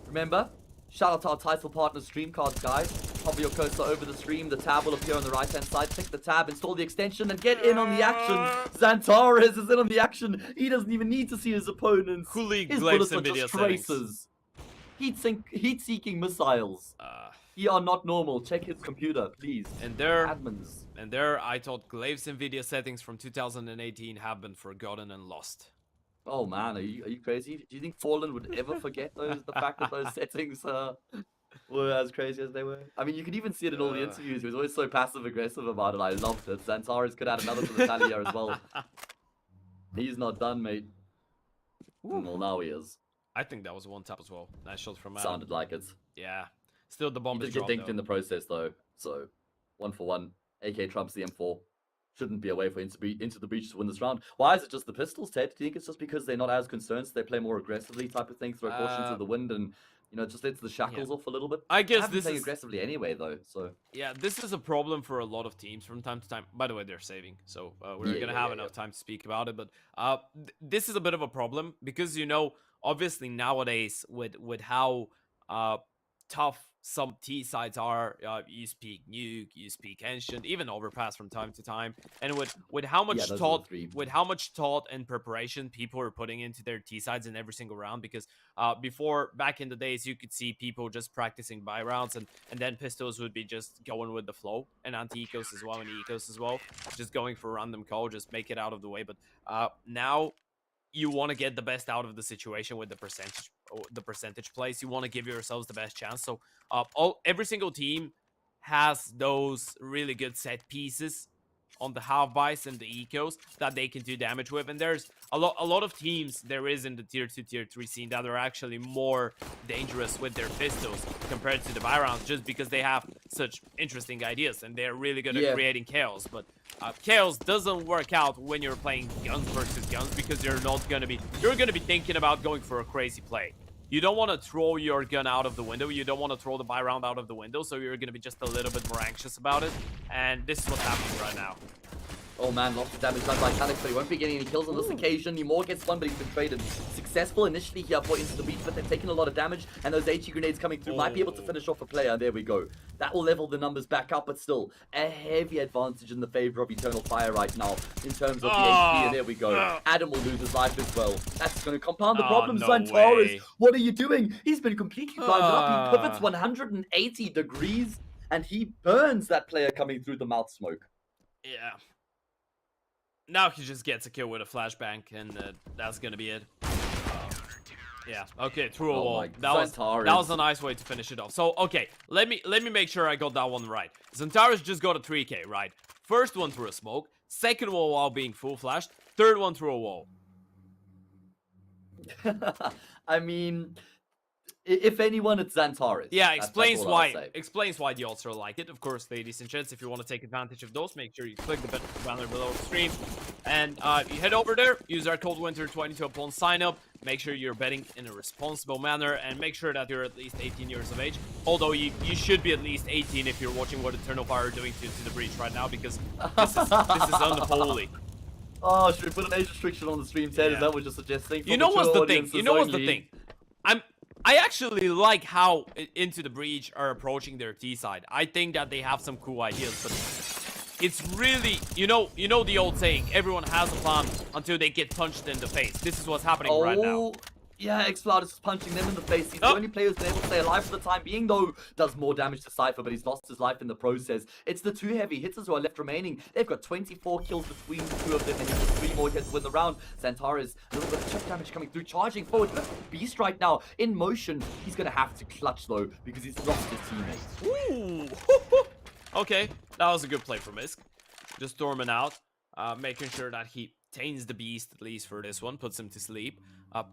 Remember, shout out to our title partner Stream Cards, guys. Hover your cursor over the stream, the tab will appear on the right hand side. Click the tab, install the extension, and get in on the action. Xantares is in on the action. He doesn't even need to see his opponents. His bullets are just tracers. Heat-seeking missiles. He are not normal. Check his computer, please. And there, admins. And there, I thought Glaive's NVIDIA settings from 2018 have been forgotten and lost. Oh man, are you crazy? Do you think Fallen would ever forget the fact that those settings were as crazy as they were? I mean, you could even see it in all the interviews. He was always so passive aggressive about it. I loved it. Xantares could add another to the tally here as well. He's not done, mate. Well, now he is. I think that was one tap as well. Nice shot from Adam. Sounded like it. Yeah. Still the bomb is dropped, get dinked in the process though. So 1 for 1. AK trumps the M4. Shouldn't be a way for Into the Breach to win this round. Why is it just the pistols, Ted? Do you think it's just because they're not as concerned, so they play more aggressively type of thing, throw caution to the wind, and you know, just lets the shackles off a little bit? I guess this is aggressively anyway though. So yeah, this is a problem for a lot of teams from time to time. By the way, they're saving, so we're gonna have enough time to speak about it. But this is a bit of a problem because, you know, obviously nowadays with how tough some T sides are, you speak Nuke, you speak Ancient, even Overpass from time to time, and with how much thought and preparation people are putting into their T sides in every single round. Because before, back in the days, you could see people just practicing buy rounds, and then pistols would be just going with the flow, and anti-ecos as well, and ecos as well, just going for a random call, just make it out of the way. But now you want to get the best out of the situation with the percentage plays. You want to give yourselves the best chance. So every single team has those really good set pieces on the half-buys and the ecos that they can do damage with. And there's a lot of teams there is in the tier 2, tier 3 scene that are actually more dangerous with their pistols compared to the buy rounds, just because they have such interesting ideas and they're really good at creating chaos. But chaos doesn't work out when you're playing guns versus guns, because you're gonna be thinking about going for a crazy play. You don't want to throw your gun out of the window. You don't want to throw the buy round out of the window, so you're going to be just a little bit more anxious about it. And this is what's happening right now. Oh man, lots of damage done by Calix, but he won't be getting any kills on this occasion. Ymor gets one, but he's been traded. Successful initially here for Into the Beach, but they've taken a lot of damage, and those HE grenades coming through might be able to finish off a player. There we go. That will level the numbers back up, but still, a heavy advantage in the favor of Eternal Fire right now, in terms of the HP, and there we go. Adam will lose his life as well. That's going to compound the problems. No Santaris, what are you doing? He's been completely blinded up. He pivots 180 degrees, and he burns that player coming through the mouth smoke. Yeah. Now he just gets a kill with a flashbang, and that's gonna be it. Yeah. Okay. Through a wall. That was a nice way to finish it off. So okay, let me make sure I got that one right. Xantares just got a 3K, right? First one through a smoke, second one while being full flashed, third one through a wall. I mean, if anyone, it's Xantares. Yeah, explains why the ultra like it. Of course, ladies and gents, if you want to take advantage of those, make sure you click the banner below the stream. And you head over there, use our code WINTER22 upon sign up. Make sure you're betting in a responsible manner, and make sure that you're at least 18 years of age. Although you should be at least 18 if you're watching what Eternal Fire are doing to the breach right now, because this is unholy. Oh, should we put an age restriction on the stream, Ted? Is that what you're suggesting? You know what's the thing? You know what's the thing? I actually like how Into the Breach are approaching their T side. I think that they have some cool ideas, but it's really, you know the old saying, everyone has a plan until they get punched in the face. This is what's happening right now. Yeah, xCloud is punching them in the face. He's the only player who's been able to stay alive for the time being, though. Does more damage to Cypher, but he's lost his life in the process. It's the two heavy hitters who are left remaining. They've got 24 kills between the two of them, and he's 3 more hits to win the round. Xantares, a little bit of chip damage coming through, charging forward. Beast right now, in motion. He's going to have to clutch, though, because he's lost his teammate. Ooh. Okay, that was a good play from Misk. Just storming out, making sure that he tains the beast, at least for this one, puts him to sleep.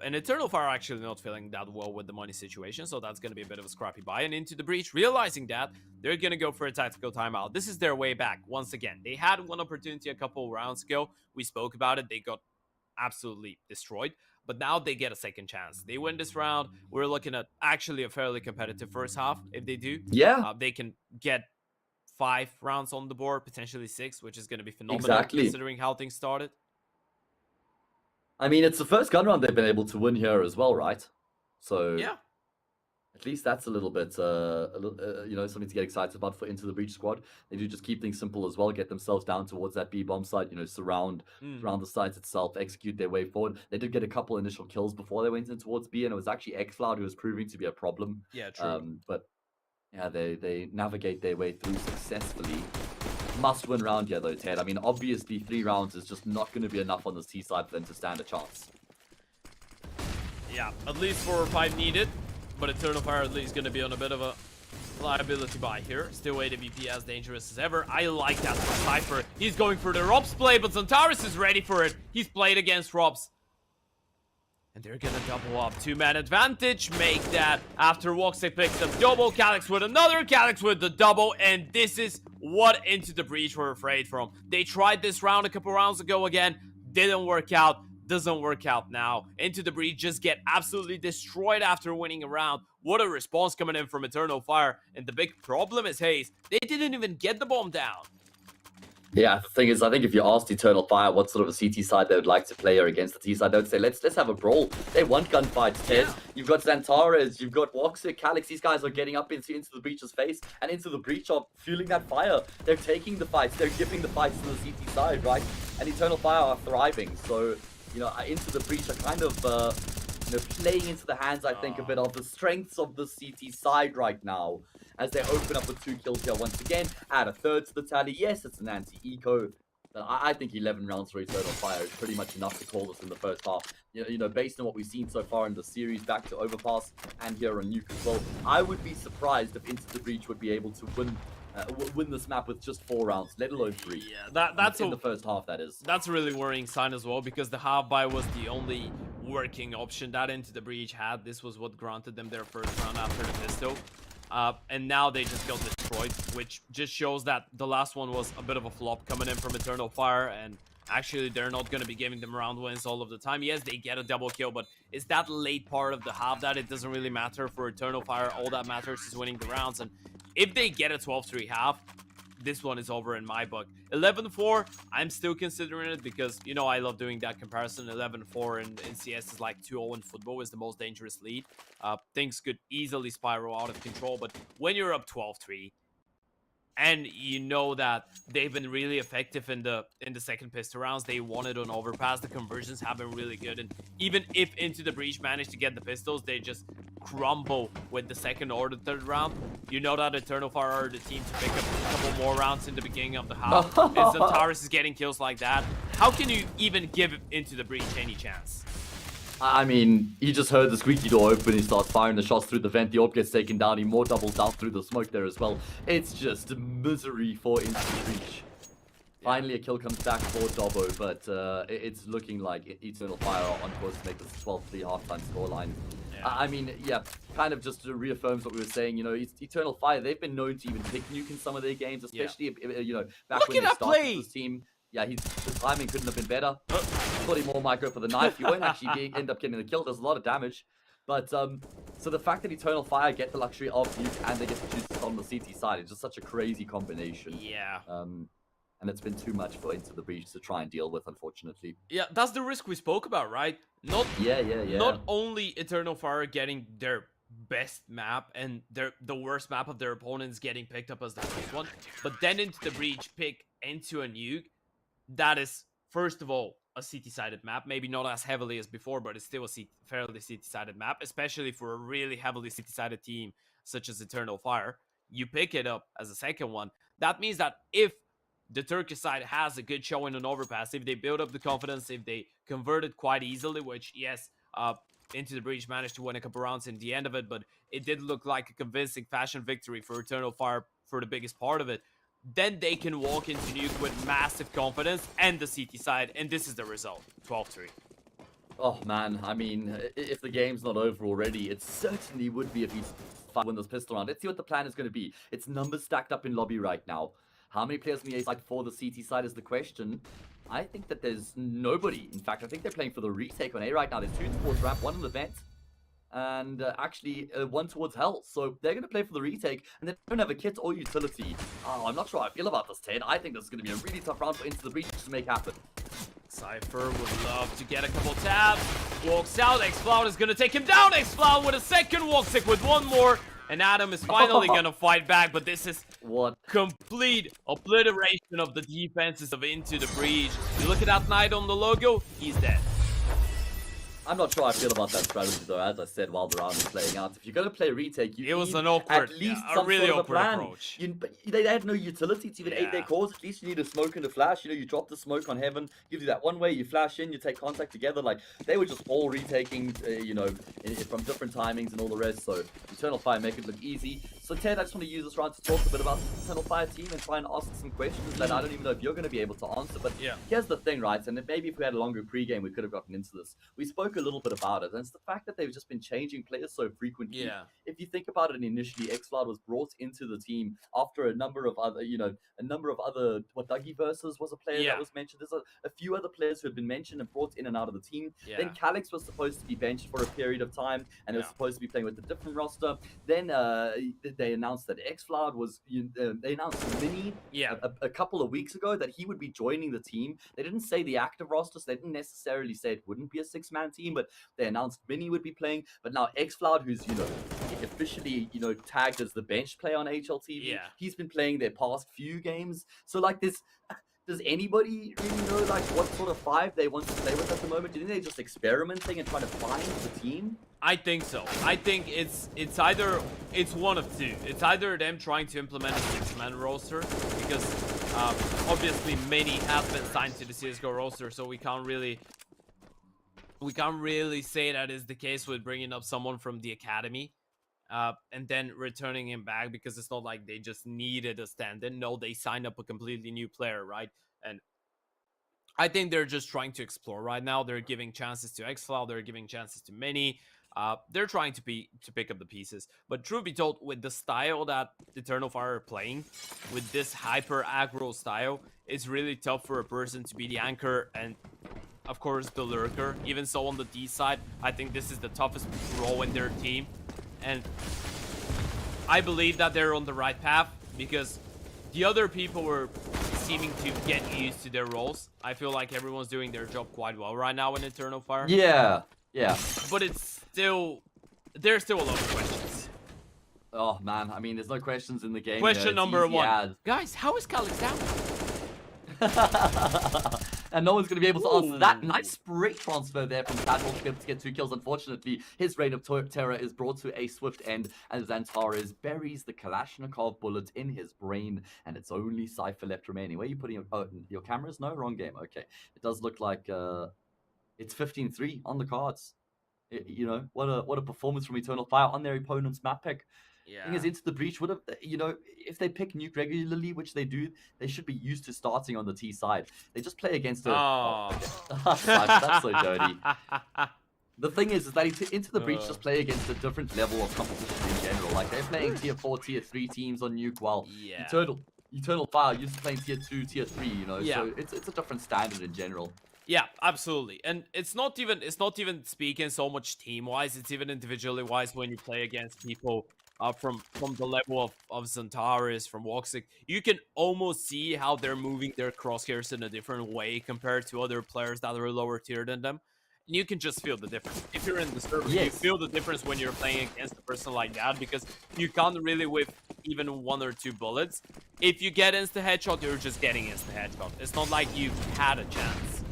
And Eternal Fire actually not feeling that well with the money situation, so that's going to be a bit of a scrappy buy. And Into the Breach, realizing that, they're going to go for a tactical timeout. This is their way back, once again. They had one opportunity a couple rounds ago. We spoke about it. They got absolutely destroyed. But now they get a second chance. They win this round. We're looking at actually a fairly competitive first half, if they do. Yeah. They can get 5 rounds on the board, potentially 6, which is going to be phenomenal considering how things started. I mean, it's the first gun round they've been able to win here as well, right? So yeah, at least that's a little bit, something to get excited about for Into the Breach squad. They do just keep things simple as well, get themselves down towards that B bomb site, surround the site itself, execute their way forward. They did get a couple initial kills before they went in towards B, and it was actually xCloud who was proving to be a problem. Yeah, true. But yeah, they navigate their way through successfully. Must-win round here, though, Ted. I mean, obviously, 3 rounds is just not going to be enough on this T side for them to stand a chance. Yeah, at least 4 or 5 needed, but Eternal Fire at least going to be on a bit of a liability buy here. Still AWP as dangerous as ever. I like that for Cypher. He's going for the Robs play, but Xantares is ready for it. He's played against Robs. And they're gonna double up. 2-man advantage. Make that after Woxic picks up double. Calix with another. Calix with the double. And this is what Into the Breach were afraid from. They tried this round a couple rounds ago again. Didn't work out. Doesn't work out now. Into the Breach just get absolutely destroyed after winning a round. What a response coming in from Eternal Fire. And the big problem is Hayes. They didn't even get the bomb down. Yeah, the thing is, I think if you asked Eternal Fire what sort of a CT side they would like to play or against the T side, they would say, let's have a brawl. They want gunfights, Ted. Yeah. You've got Xantares, you've got Woxic, Calix. These guys are getting up into the Breach's face, and Into the Breach are fueling that fire. They're taking the fights. They're giving the fights to the CT side, right? And Eternal Fire are thriving. So, Into the Breach are kind of, playing into the hands, I think, a bit of the strengths of the CT side right now, as they open up with 2 kills here once again, add a 3rd to the tally. Yes, it's an anti-eco, but I think 11 rounds for Eternal Fire is pretty much enough to call this in the first half. Based on what we've seen so far in the series, back to Overpass and here on Nuke as well, I would be surprised if Into the Breach would be able to win win this map with just 4 rounds, let alone 3. Yeah, that's in the first half, that is. That's a really worrying sign as well, because the half buy was the only working option that Into the Breach had. This was what granted them their first round after the pistol. And now they just got destroyed, which just shows that the last one was a bit of a flop coming in from Eternal Fire, and actually they're not going to be giving them round wins all of the time. Yes, they get a double kill, but it's that late part of the half that it doesn't really matter for Eternal Fire. All that matters is winning the rounds, and if they get a 12-3 half, this one is over in my book. 11-4, I'm still considering it because, you know, I love doing that comparison. 11-4 in CS is like 2-0 in football is the most dangerous lead. Things could easily spiral out of control, but when you're up 12-3, and you know that they've been really effective in the second pistol rounds. They won it on overpass. The conversions have been really good. And even if Into the Breach managed to get the pistols, they just crumble with the second or the third round. You know that Eternal Fire are the team to pick up a couple more rounds in the beginning of the half. And Zantaris is getting kills like that. How can you even give Into the Breach any chance? I mean, he just heard the squeaky door open, he starts firing the shots through the vent, the AWP gets taken down, he more doubles down through the smoke there as well. It's just misery for Into the Breach. Finally, a kill comes back for Dobbo, but it's looking like Eternal Fire are on course to make this 12-3 halftime scoreline. I mean, yeah, kind of just reaffirms what we were saying. You know, Eternal Fire, they've been known to even pick nuke in some of their games, especially, you know, back when they started this team. Yeah, the timing couldn't have been better. Thought he more might go for the knife. You won't actually end up getting the kill. There's a lot of damage. But, so the fact that Eternal Fire get the luxury of nuke and they get to choose on the CT side is just such a crazy combination. Yeah. And it's been too much for Into the Breach to try and deal with, unfortunately. Yeah, that's the risk we spoke about, right? Not only Eternal Fire getting their best map and the worst map of their opponents getting picked up as the first one, but then Into the Breach pick into a nuke. That is, first of all, a CT-sided map. Maybe not as heavily as before, but it's still a fairly CT-sided map, especially for a really heavily CT-sided team such as Eternal Fire. You pick it up as a second one. That means that if the Turkish side has a good showing on overpass, if they build up the confidence, if they convert it quite easily, which, yes, Into the Breach managed to win a couple rounds in the end of it, but it did look like a convincing fashion victory for Eternal Fire for the biggest part of it. Then they can walk into nuke with massive confidence and the CT side, and this is the result, 12-3. Oh man, I mean, if the game's not over already, it certainly would be if he's win this pistol round. Let's see what the plan is going to be. It's numbers stacked up in lobby right now. How many players on the A side for the CT side is the question. I think that there's nobody. In fact, I think they're playing for the retake on A right now. There's 2 towards ramp, 1 in the vent. And actually 1 towards hell. So they're going to play for the retake, and they don't have a kit or utility. Oh, I'm not sure how I feel about this, Ted. I think this is going to be a really tough round for Into the Breach to make happen. Cypher would love to get a couple tabs. Walks out. Xfloud is going to take him down. Xfloud with a second. Walks sick with 1 more. And Adam is finally going to fight back, but this is complete obliteration of the defenses of Into the Breach. You look at that knight on the logo, he's dead. I'm not sure how I feel about that strategy, though, as I said, while the round is playing out. If you're going to play retake, you need at least some really sort of a plan. Approach. They had no utility to even aid their cause. At least you need a smoke and a flash. You know, you drop the smoke on Heaven, gives you that one way, you flash in, you take contact together. Like, they were just all retaking, you know, from different timings and all the rest. So, Eternal Fire make it look easy. So, Ted, I just want to use this round to talk a bit about the Eternal Fire team and try and ask some questions that I don't even know if you're going to be able to answer. But here's the thing, right? And maybe if we had a longer pregame, we could have gotten into this. We spoke a little bit about it. And it's the fact that they've just been changing players so frequently. If you think about it, initially, Xfloud was brought into the team after a number of other, what, Dougie Versus was a player that was mentioned. There's a few other players who had been mentioned and brought in and out of the team. Then Calix was supposed to be benched for a period of time, and they were supposed to be playing with a different roster. Then they announced that Xfloud was, they announced Mini a couple of weeks ago that he would be joining the team. They didn't say the active roster, so they didn't necessarily say it wouldn't be a 6-man team, but they announced Mini would be playing. But now Xfloud, who's, you know, officially, you know, tagged as the bench player on HLTV, he's been playing their past few games. So, like, this, does anybody really know, like, what sort of 5 they want to play with at the moment? Do you think they're just experimenting and trying to find the team? I think so. I think it's one of 2. It's either them trying to implement a 6-man roster, because obviously Mini has been signed to the CSGO roster, so we can't really say that is the case with bringing up someone from the academy. and then returning him back, because it's not like they just needed a stand-in. No, they signed up a completely new player, right? And I think they're just trying to explore right now. They're giving chances to Xflow, they're giving chances to Mini. They're trying to pick up the pieces. But truth be told, with the style that Eternal Fire are playing, with this hyper aggro style, it's really tough for a person to be the anchor and, of course, the lurker. Even so, on the D side, I think this is the toughest role in their team. And I believe that they're on the right path, because the other people were seeming to get used to their roles. I feel like everyone's doing their job quite well right now in Eternal Fire. Yeah. But there's still a lot of questions. Oh man, I mean, there's no questions in the game. Question number one. As... Guys, how is Calix down? And no one's going to be able to answer that. Nice spray transfer there from Casual to be able to get 2 kills. Unfortunately, his reign of terror is brought to a swift end as Xantares buries the Kalashnikov bullet in his brain, and it's only Cypher left remaining. Where are you putting your cameras? No, wrong game. Okay. It does look like it's 15-3 on the cards. You know, what a performance from Eternal Fire on their opponent's map pick. Yeah. Thing is, Into the Breach would have, you know, if they pick nuke regularly, which they do, they should be used to starting on the T side. They just play against a... Oh. That's so dirty. The thing is that Into the Breach just play against a different level of competition in general. Like, they're playing tier 4, tier 3 teams on nuke, while Eternal Fire used to playing tier 2, tier 3, you know? Yeah. So it's a different standard in general. Yeah, absolutely. And it's not even speaking so much team-wise, it's even individually-wise when you play against people from the level of Xantares, from Woxic. You can almost see how they're moving their crosshairs in a different way compared to other players that are lower tier than them. And you can just feel the difference. If you're in the server, you feel the difference when you're playing against a person like that, because you can't really whip even 1 or 2 bullets. If you get insta headshot, you're just getting insta headshot. It's not like you had a chance.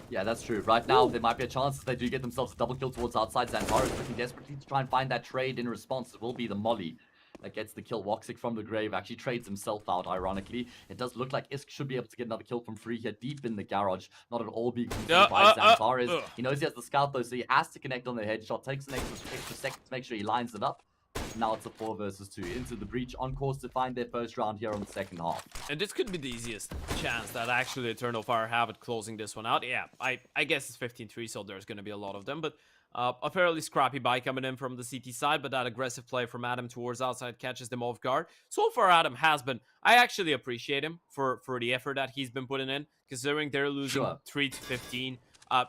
Yeah, that's true. Right now, there might be a chance if they do get themselves a double kill towards outside. Xantares looking desperately to try and find that trade in response. It will be the molly that gets the kill. Woxic from the grave actually trades himself out, ironically. It does look like Isk should be able to get another kill from free here deep in the garage. Not at all being controlled by Xantares. He knows he has the scout though, so he has to connect on the headshot. Takes an extra second to make sure he lines it up. Now it's a 4 versus 2. Into the Breach on course to find their first round here on the second half. And this could be the easiest chance that actually Eternal Fire have at closing this one out. Yeah, I guess it's 15-3, so there's going to be a lot of them. But a fairly scrappy buy coming in from the CT side, but that aggressive play from Adam towards outside catches them off guard. So far, Adam has been... I actually appreciate him for the effort that he's been putting in, considering they're losing 3-15.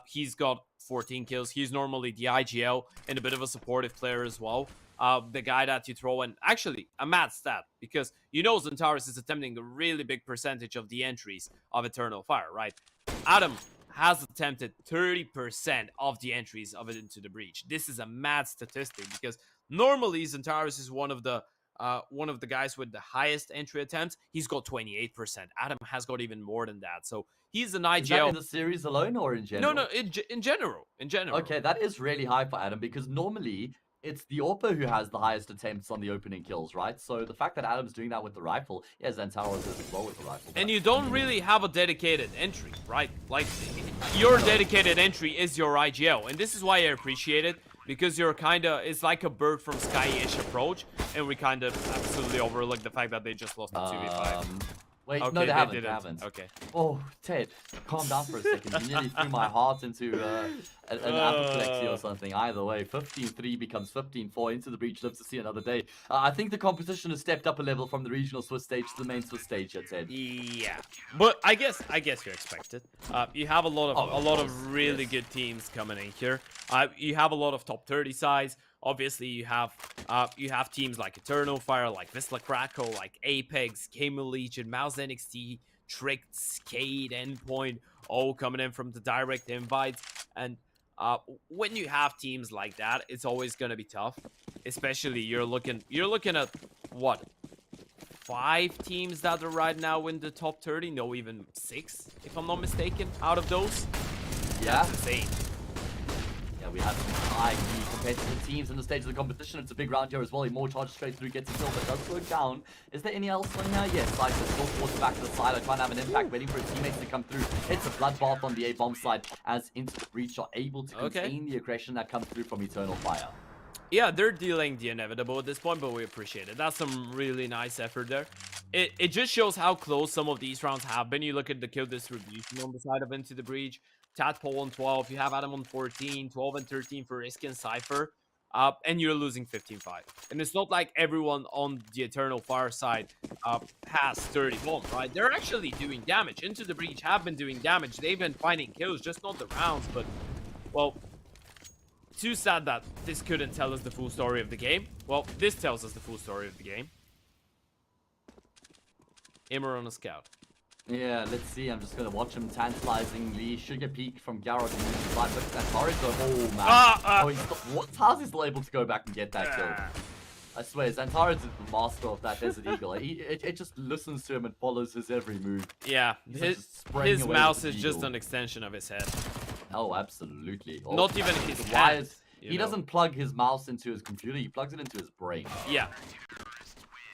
He's got 14 kills. He's normally the IGL and a bit of a supportive player as well. The guy that you throw in, actually a mad stat, because you know Xantares is attempting a really big percentage of the entries of Eternal Fire, right? Adam has attempted 30% of the entries of it Into the Breach. This is a mad statistic, because normally Xantares is one of the guys with the highest entry attempts. He's got 28%. Adam has got even more than that. So he's an IGL. Is that in the series alone or in general? No, in general. Okay, that is really high for Adam, because normally it's the AWPer who has the highest attempts on the opening kills, right? So the fact that Adam's doing that with the rifle, yeah, Xantares is as well with the rifle. And you don't really have a dedicated entry, right? Like, your dedicated entry is your IGL, and this is why I appreciate it, because you're it's like a bird from sky-ish approach, and we kind of absolutely overlook the fact that they just lost the 2v5. Wait, okay, no, they haven't. Okay. Oh, Ted, calm down for a second. You nearly threw my heart into an apoplexy or something. Either way, 15-3 becomes 15-4. Into the Breach, lives to see another day. I think the competition has stepped up a level from the regional Swiss stage to the main Swiss stage here, Ted. Yeah, but I guess you expect it. You have a lot of really good teams coming in here. You have a lot of top 30 sides. Obviously, you have teams like Eternal Fire, like Wisla Krakow, like Apex, Camel Legion, Mouse NXT, Tricked, Skate, Endpoint, all coming in from the direct invites. And when you have teams like that, it's always gonna be tough. Especially you're looking at what, 5 teams that are right now in the top 30? No, even 6, if I'm not mistaken, out of those. Yeah, that's insane. Yeah, we have some highly competitive teams in the stage of the competition. It's a big round here as well. He more charges straight through, gets a kill, but does slow down. Is there any else on here? Yes, Cypher still forced back to the side. I try and have an impact, waiting for his teammates to come through. It's a bloodbath on the A-bomb side as Into the Breach are able to contain the aggression that comes through from Eternal Fire. Yeah, they're dealing the inevitable at this point, but we appreciate it. That's some really nice effort there. It just shows how close some of these rounds have been. You look at the kill distribution on the side of Into the Breach. Tadpole on 12, you have Adam on 14, 12 and 13 for Risk and Cypher, and you're losing 15-5. And it's not like everyone on the Eternal Fire side has 30 bomb, right? They're actually doing damage. Into the Breach have been doing damage. They've been finding kills, just not the rounds, but, well, too sad that this couldn't tell us the full story of the game. Well, this tells us the full story of the game. Immer on a scout. Yeah, let's see. I'm just gonna watch him tantalizingly. Sugar Peak from Garrett and but Antares go, oh man. How's he still able to go back and get that kill? I swear, Xantares is the master of that Desert Eagle. It just listens to him and follows his every move. Yeah, his mouse is just an extension of his head. Oh, absolutely. Oh, not even his head. He doesn't plug his mouse into his computer, he plugs it into his brain. Yeah.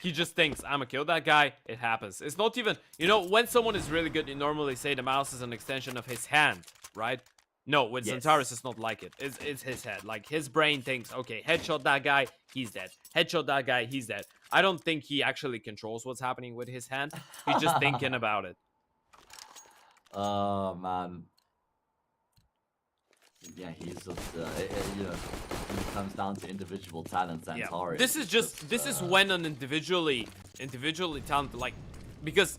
He just thinks, I'm gonna kill that guy, it happens. It's not even, you know, when someone is really good, you normally say the mouse is an extension of his hand, right? No, with Xantares, it's not like it. It's his head. Like, his brain thinks, okay, headshot that guy, he's dead. Headshot that guy, he's dead. I don't think he actually controls what's happening with his hand. He's just thinking about it. Oh, man. Yeah, he's just, you know, when it comes down to individual talents, Antares. Yeah. This is just, this is when an individually talented, like, because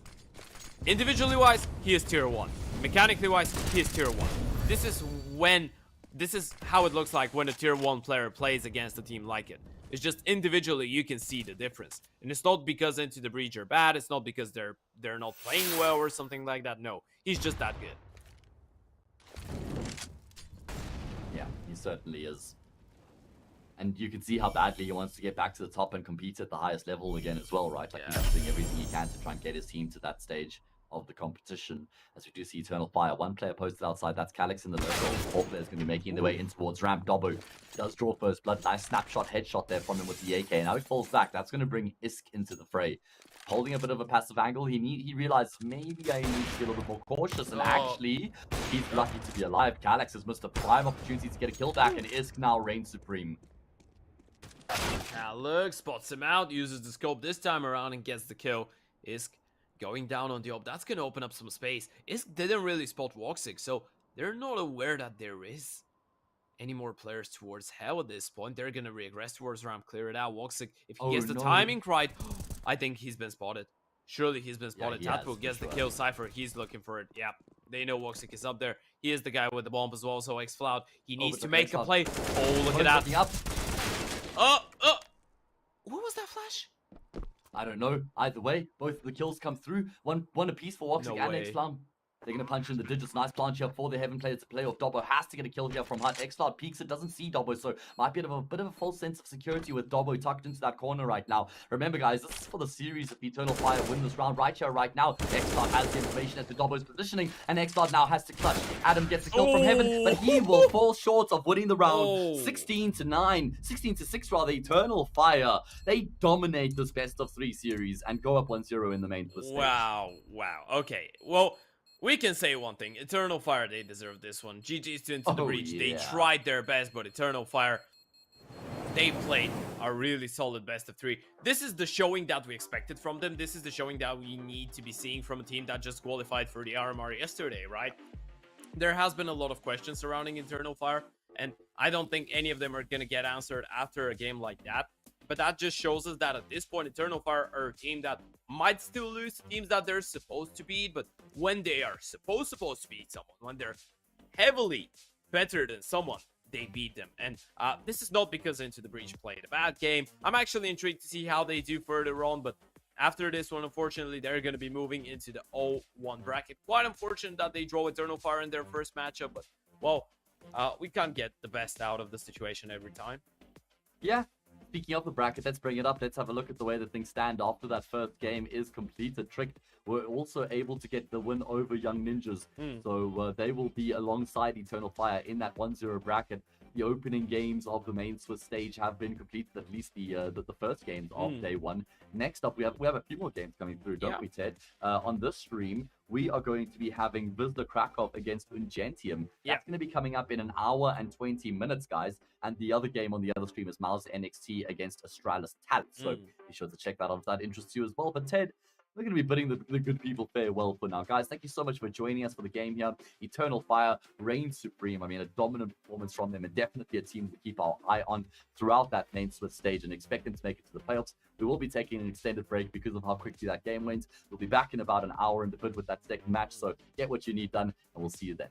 individually wise, he is tier 1. Mechanically wise, he is tier 1. This is how it looks like when a tier 1 player plays against a team like it. It's just individually you can see the difference. And it's not because Into the Breach are bad, it's not because they're not playing well or something like that. No, he's just that good. Yeah, he certainly is. And you can see how badly he wants to get back to the top and compete at the highest level again as well, right? Like, he's doing everything he can to try and get his team to that stage of the competition. As we do see Eternal Fire. One player posted outside, that's Calix in the local. 4 players going to be making their way in towards ramp. Dobbo does draw first blood. Nice snapshot headshot there from him with the AK. Now he falls back. That's going to bring Isk into the fray. Holding a bit of a passive angle, he realized maybe I need to be a little bit more cautious, and actually, he's lucky to be alive. Calix has missed a prime opportunity to get a kill back, and Isk now reigns supreme. Calix spots him out, uses the scope this time around and gets the kill. Isk going down on the op. That's going to open up some space. Isk didn't really spot Woxic, so they're not aware that there is any more players towards hell at this point. They're going to regress towards ramp, clear it out. Woxic, if he gets the timing right, I think he's been spotted. Surely he's been spotted. Yeah, Tadpole gets the kill. Cypher, he's looking for it. Yeah, they know Woxic is up there. He is the guy with the bomb as well, so X-Floud, he needs to make a play. Oh, look at that. What was that flash? I don't know. Either way, both of the kills come through. One apiece for Woxic and X-Floud. They're going to punch in the digits. Nice planche here for the Heaven player to play off. Dobbo has to get a kill here from Hunt. X-Cloud peeks it, doesn't see Dobbo, so might be a bit of a false sense of security with Dobbo tucked into that corner right now. Remember, guys, this is for the series if Eternal Fire win this round right here, right now. X-Cloud has the information as to Dobbo's positioning, and X-Cloud now has to clutch. Adam gets a kill from Heaven, but he will fall short of winning the round. 16-9, 16-6 rather. Eternal Fire, they dominate this best of 3 series and go up 1-0 in the main stage. Wow. Okay, well, we can say one thing. Eternal Fire, they deserve this one. GG's to Into the Breach. Yeah. They tried their best, but Eternal Fire, they played a really solid best of 3. This is the showing that we expected from them. This is the showing that we need to be seeing from a team that just qualified for the RMR yesterday, right? There has been a lot of questions surrounding Eternal Fire, and I don't think any of them are going to get answered after a game like that. But that just shows us that at this point, Eternal Fire are a team that might still lose to teams that they're supposed to beat, but when they are supposed to beat someone, when they're heavily better than someone, they beat them. And this is not because Into the Breach played a bad game. I'm actually intrigued to see how they do further on, but after this one, unfortunately, they're going to be moving into the 0-1 bracket. Quite unfortunate that they draw Eternal Fire in their first matchup, but, well, we can't get the best out of the situation every time. Yeah. Speaking of the bracket, let's bring it up. Let's have a look at the way that things stand after that first game is completed. Trick were also able to get the win over Young Ninjas. So they will be alongside Eternal Fire in that 1-0 bracket. the opening games of the main Swiss stage have been completed, at least the first games of day one. Next up, we have a few more games coming through, don't we, Ted? On this stream, we are going to be having Vizsla Krakow against Ungentium. That's going to be coming up in an hour and 20 minutes, guys. And the other game on the other stream is Mouse NXT against Astralis Talent. So be sure to check that out if that interests you as well. But Ted, we're going to be bidding the good people farewell for now. Guys, thank you so much for joining us for the game here. Eternal Fire reigns supreme. I mean, a dominant performance from them, and definitely a team to keep our eye on throughout that main Swiss stage and expect them to make it to the playoffs. We will be taking an extended break because of how quickly that game went. We'll be back in about an hour and a bit with that second match, so get what you need done, and we'll see you then.